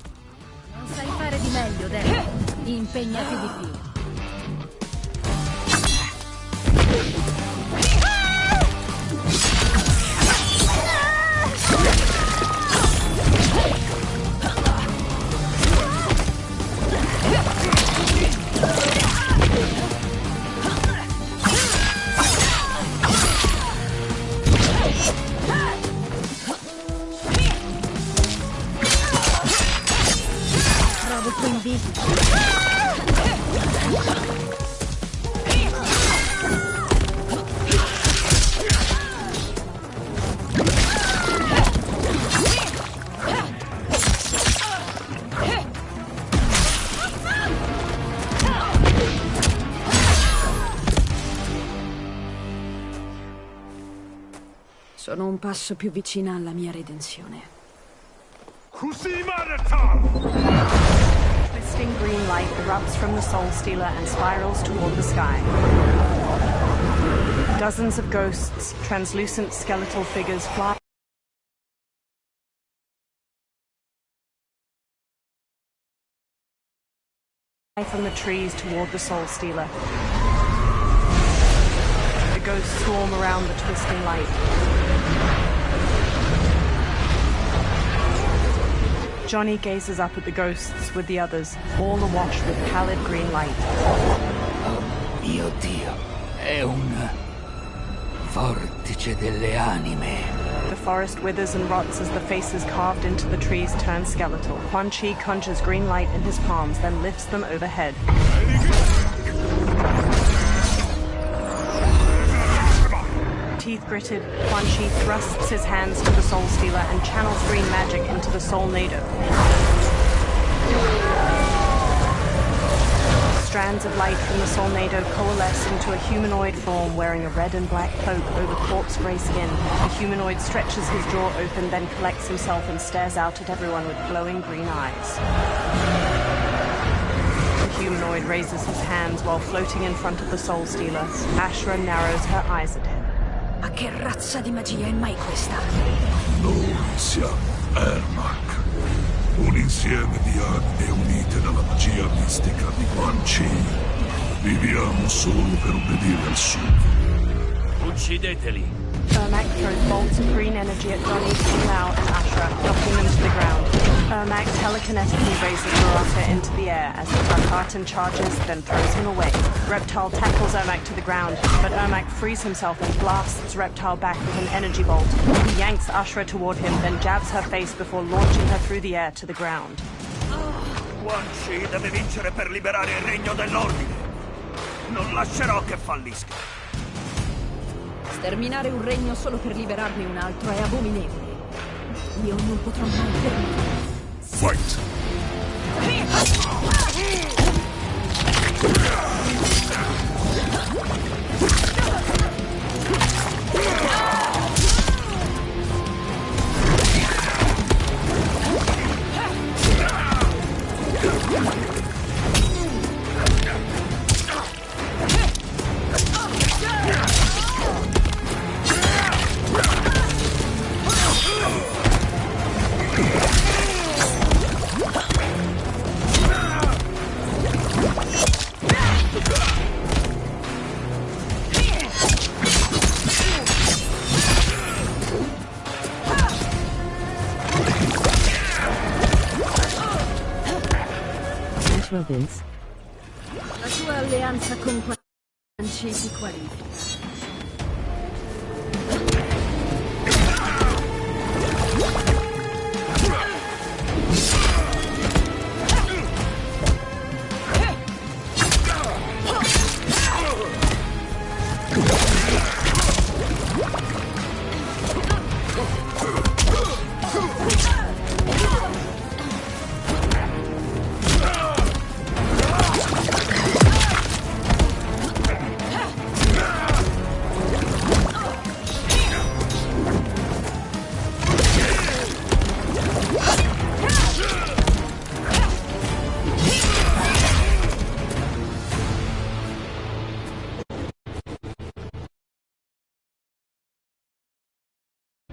Non sai fare di meglio, Dad. Impegnati di più. Provo il tuo invisibile. Sono un passo più vicina alla mia redenzione. Twisting green light erupts from the Soul Stealer and spirals toward the sky. Dozens of ghosts, translucent skeletal figures fly from the trees toward the Soul Stealer. The ghosts swarm around the twisting light. Johnny gazes up at the ghosts with the others, all awash with pallid green light. Mio Dio, è un vortice delle anime. The forest withers and rots as the faces carved into the trees turn skeletal. Quan Chi conjures green light in his palms, then lifts them overhead. Teeth gritted, Quan Chi thrusts his hands to the Soul Stealer and channels green magic into the Soul Nado. Strands of light from the Soul Nado coalesce into a humanoid form wearing a red and black cloak over corpse gray skin. The humanoid stretches his jaw open, then collects himself and stares out at everyone with glowing green eyes. The humanoid raises his hands while floating in front of the Soul Stealer. Ashra narrows her eyes at him. Ma che razza di magia è mai questa? Noi siamo Ermac, un insieme di anime unite dalla magia mistica di Quan Chi. Viviamo solo per obbedire al suo. Uccideteli! Ermac throws bolts of green energy at Johnny, Kung Lao, and Ashra, knocking them to the ground. Ermac telekinetically raises Murata into the air as the Tarkatan charges, then throws him away. Reptile tackles Ermac to the ground, but Ermac frees himself and blasts Reptile back with an energy bolt. He yanks Ashra toward him, then jabs her face before launching her through the air to the ground. Quan Chi deve vincere per liberare il regno dell'ordine. Non lascerò che fallisca. Sterminare un regno solo per liberarne un altro è abominevole. Io non potrò mai permetterlo. Fight! Vince. La tua alleanza con Quan Chi ti qualifica.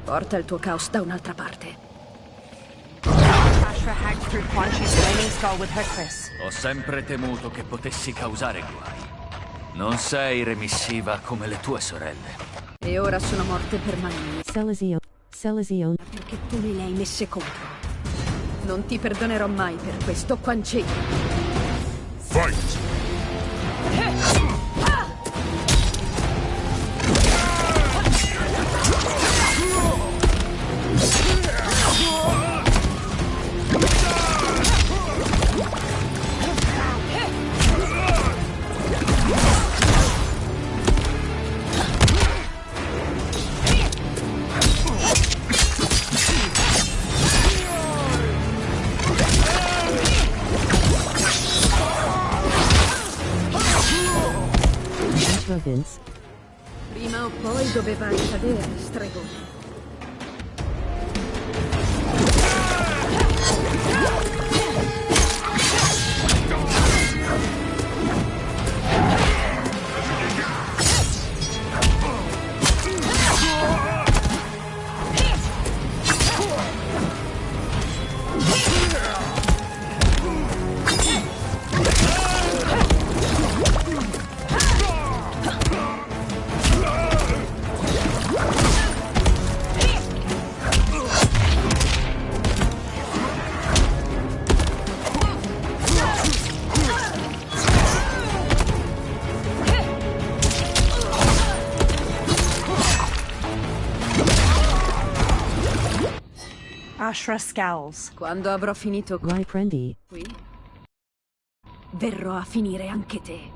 Porta il tuo caos da un'altra parte. Ashra hacked through Quan Chi's flaming skull with her Chris. Ho sempre temuto che potessi causare guai. Non sei remissiva come le tue sorelle. E ora sono morte permanenti. Celesio. Perché tu me le hai messe contro. Non ti perdonerò mai per questo, Quan Chi. Fight! Vince. Prima o poi doveva accadere, stregone. Ashra scowls. Quando avrò finito Riprendi. qui, verrò a finire anche te.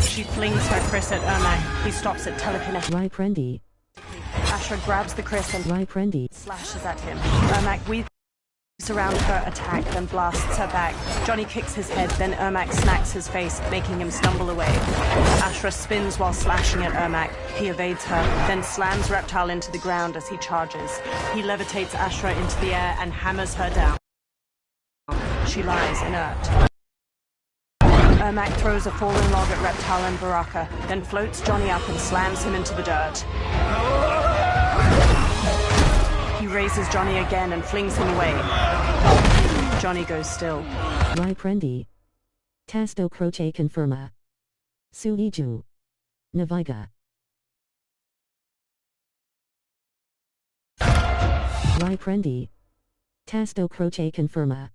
She flings her Chris at Ermac. He stops it telekinetically. Riprendi. Ashra grabs the Chris and Riprendi. slashes at him. Ermac weaves around her attack, then blasts her back. Johnny kicks his head, then Ermac smacks his face, making him stumble away. Ashra spins while slashing at Ermac. He evades her, then slams Reptile into the ground as he charges. He levitates Ashra into the air and hammers her down. She lies inert. Ermac throws a fallen log at Reptile and Baraka, then floats Johnny up and slams him into the dirt. He raises Johnny again and flings him away. Johnny goes still. Riprendi. Tasto croce conferma. Suiju. Naviga. Riprendi. Tasto croce conferma.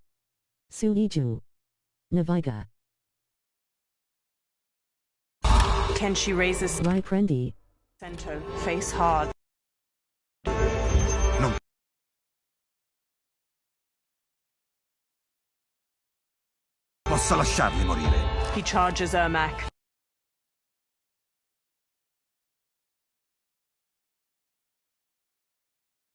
Suiju. Naviga. Kenshi raises Riprendi. Sento, face hard. Posso lasciarli morire. He charges Ermac.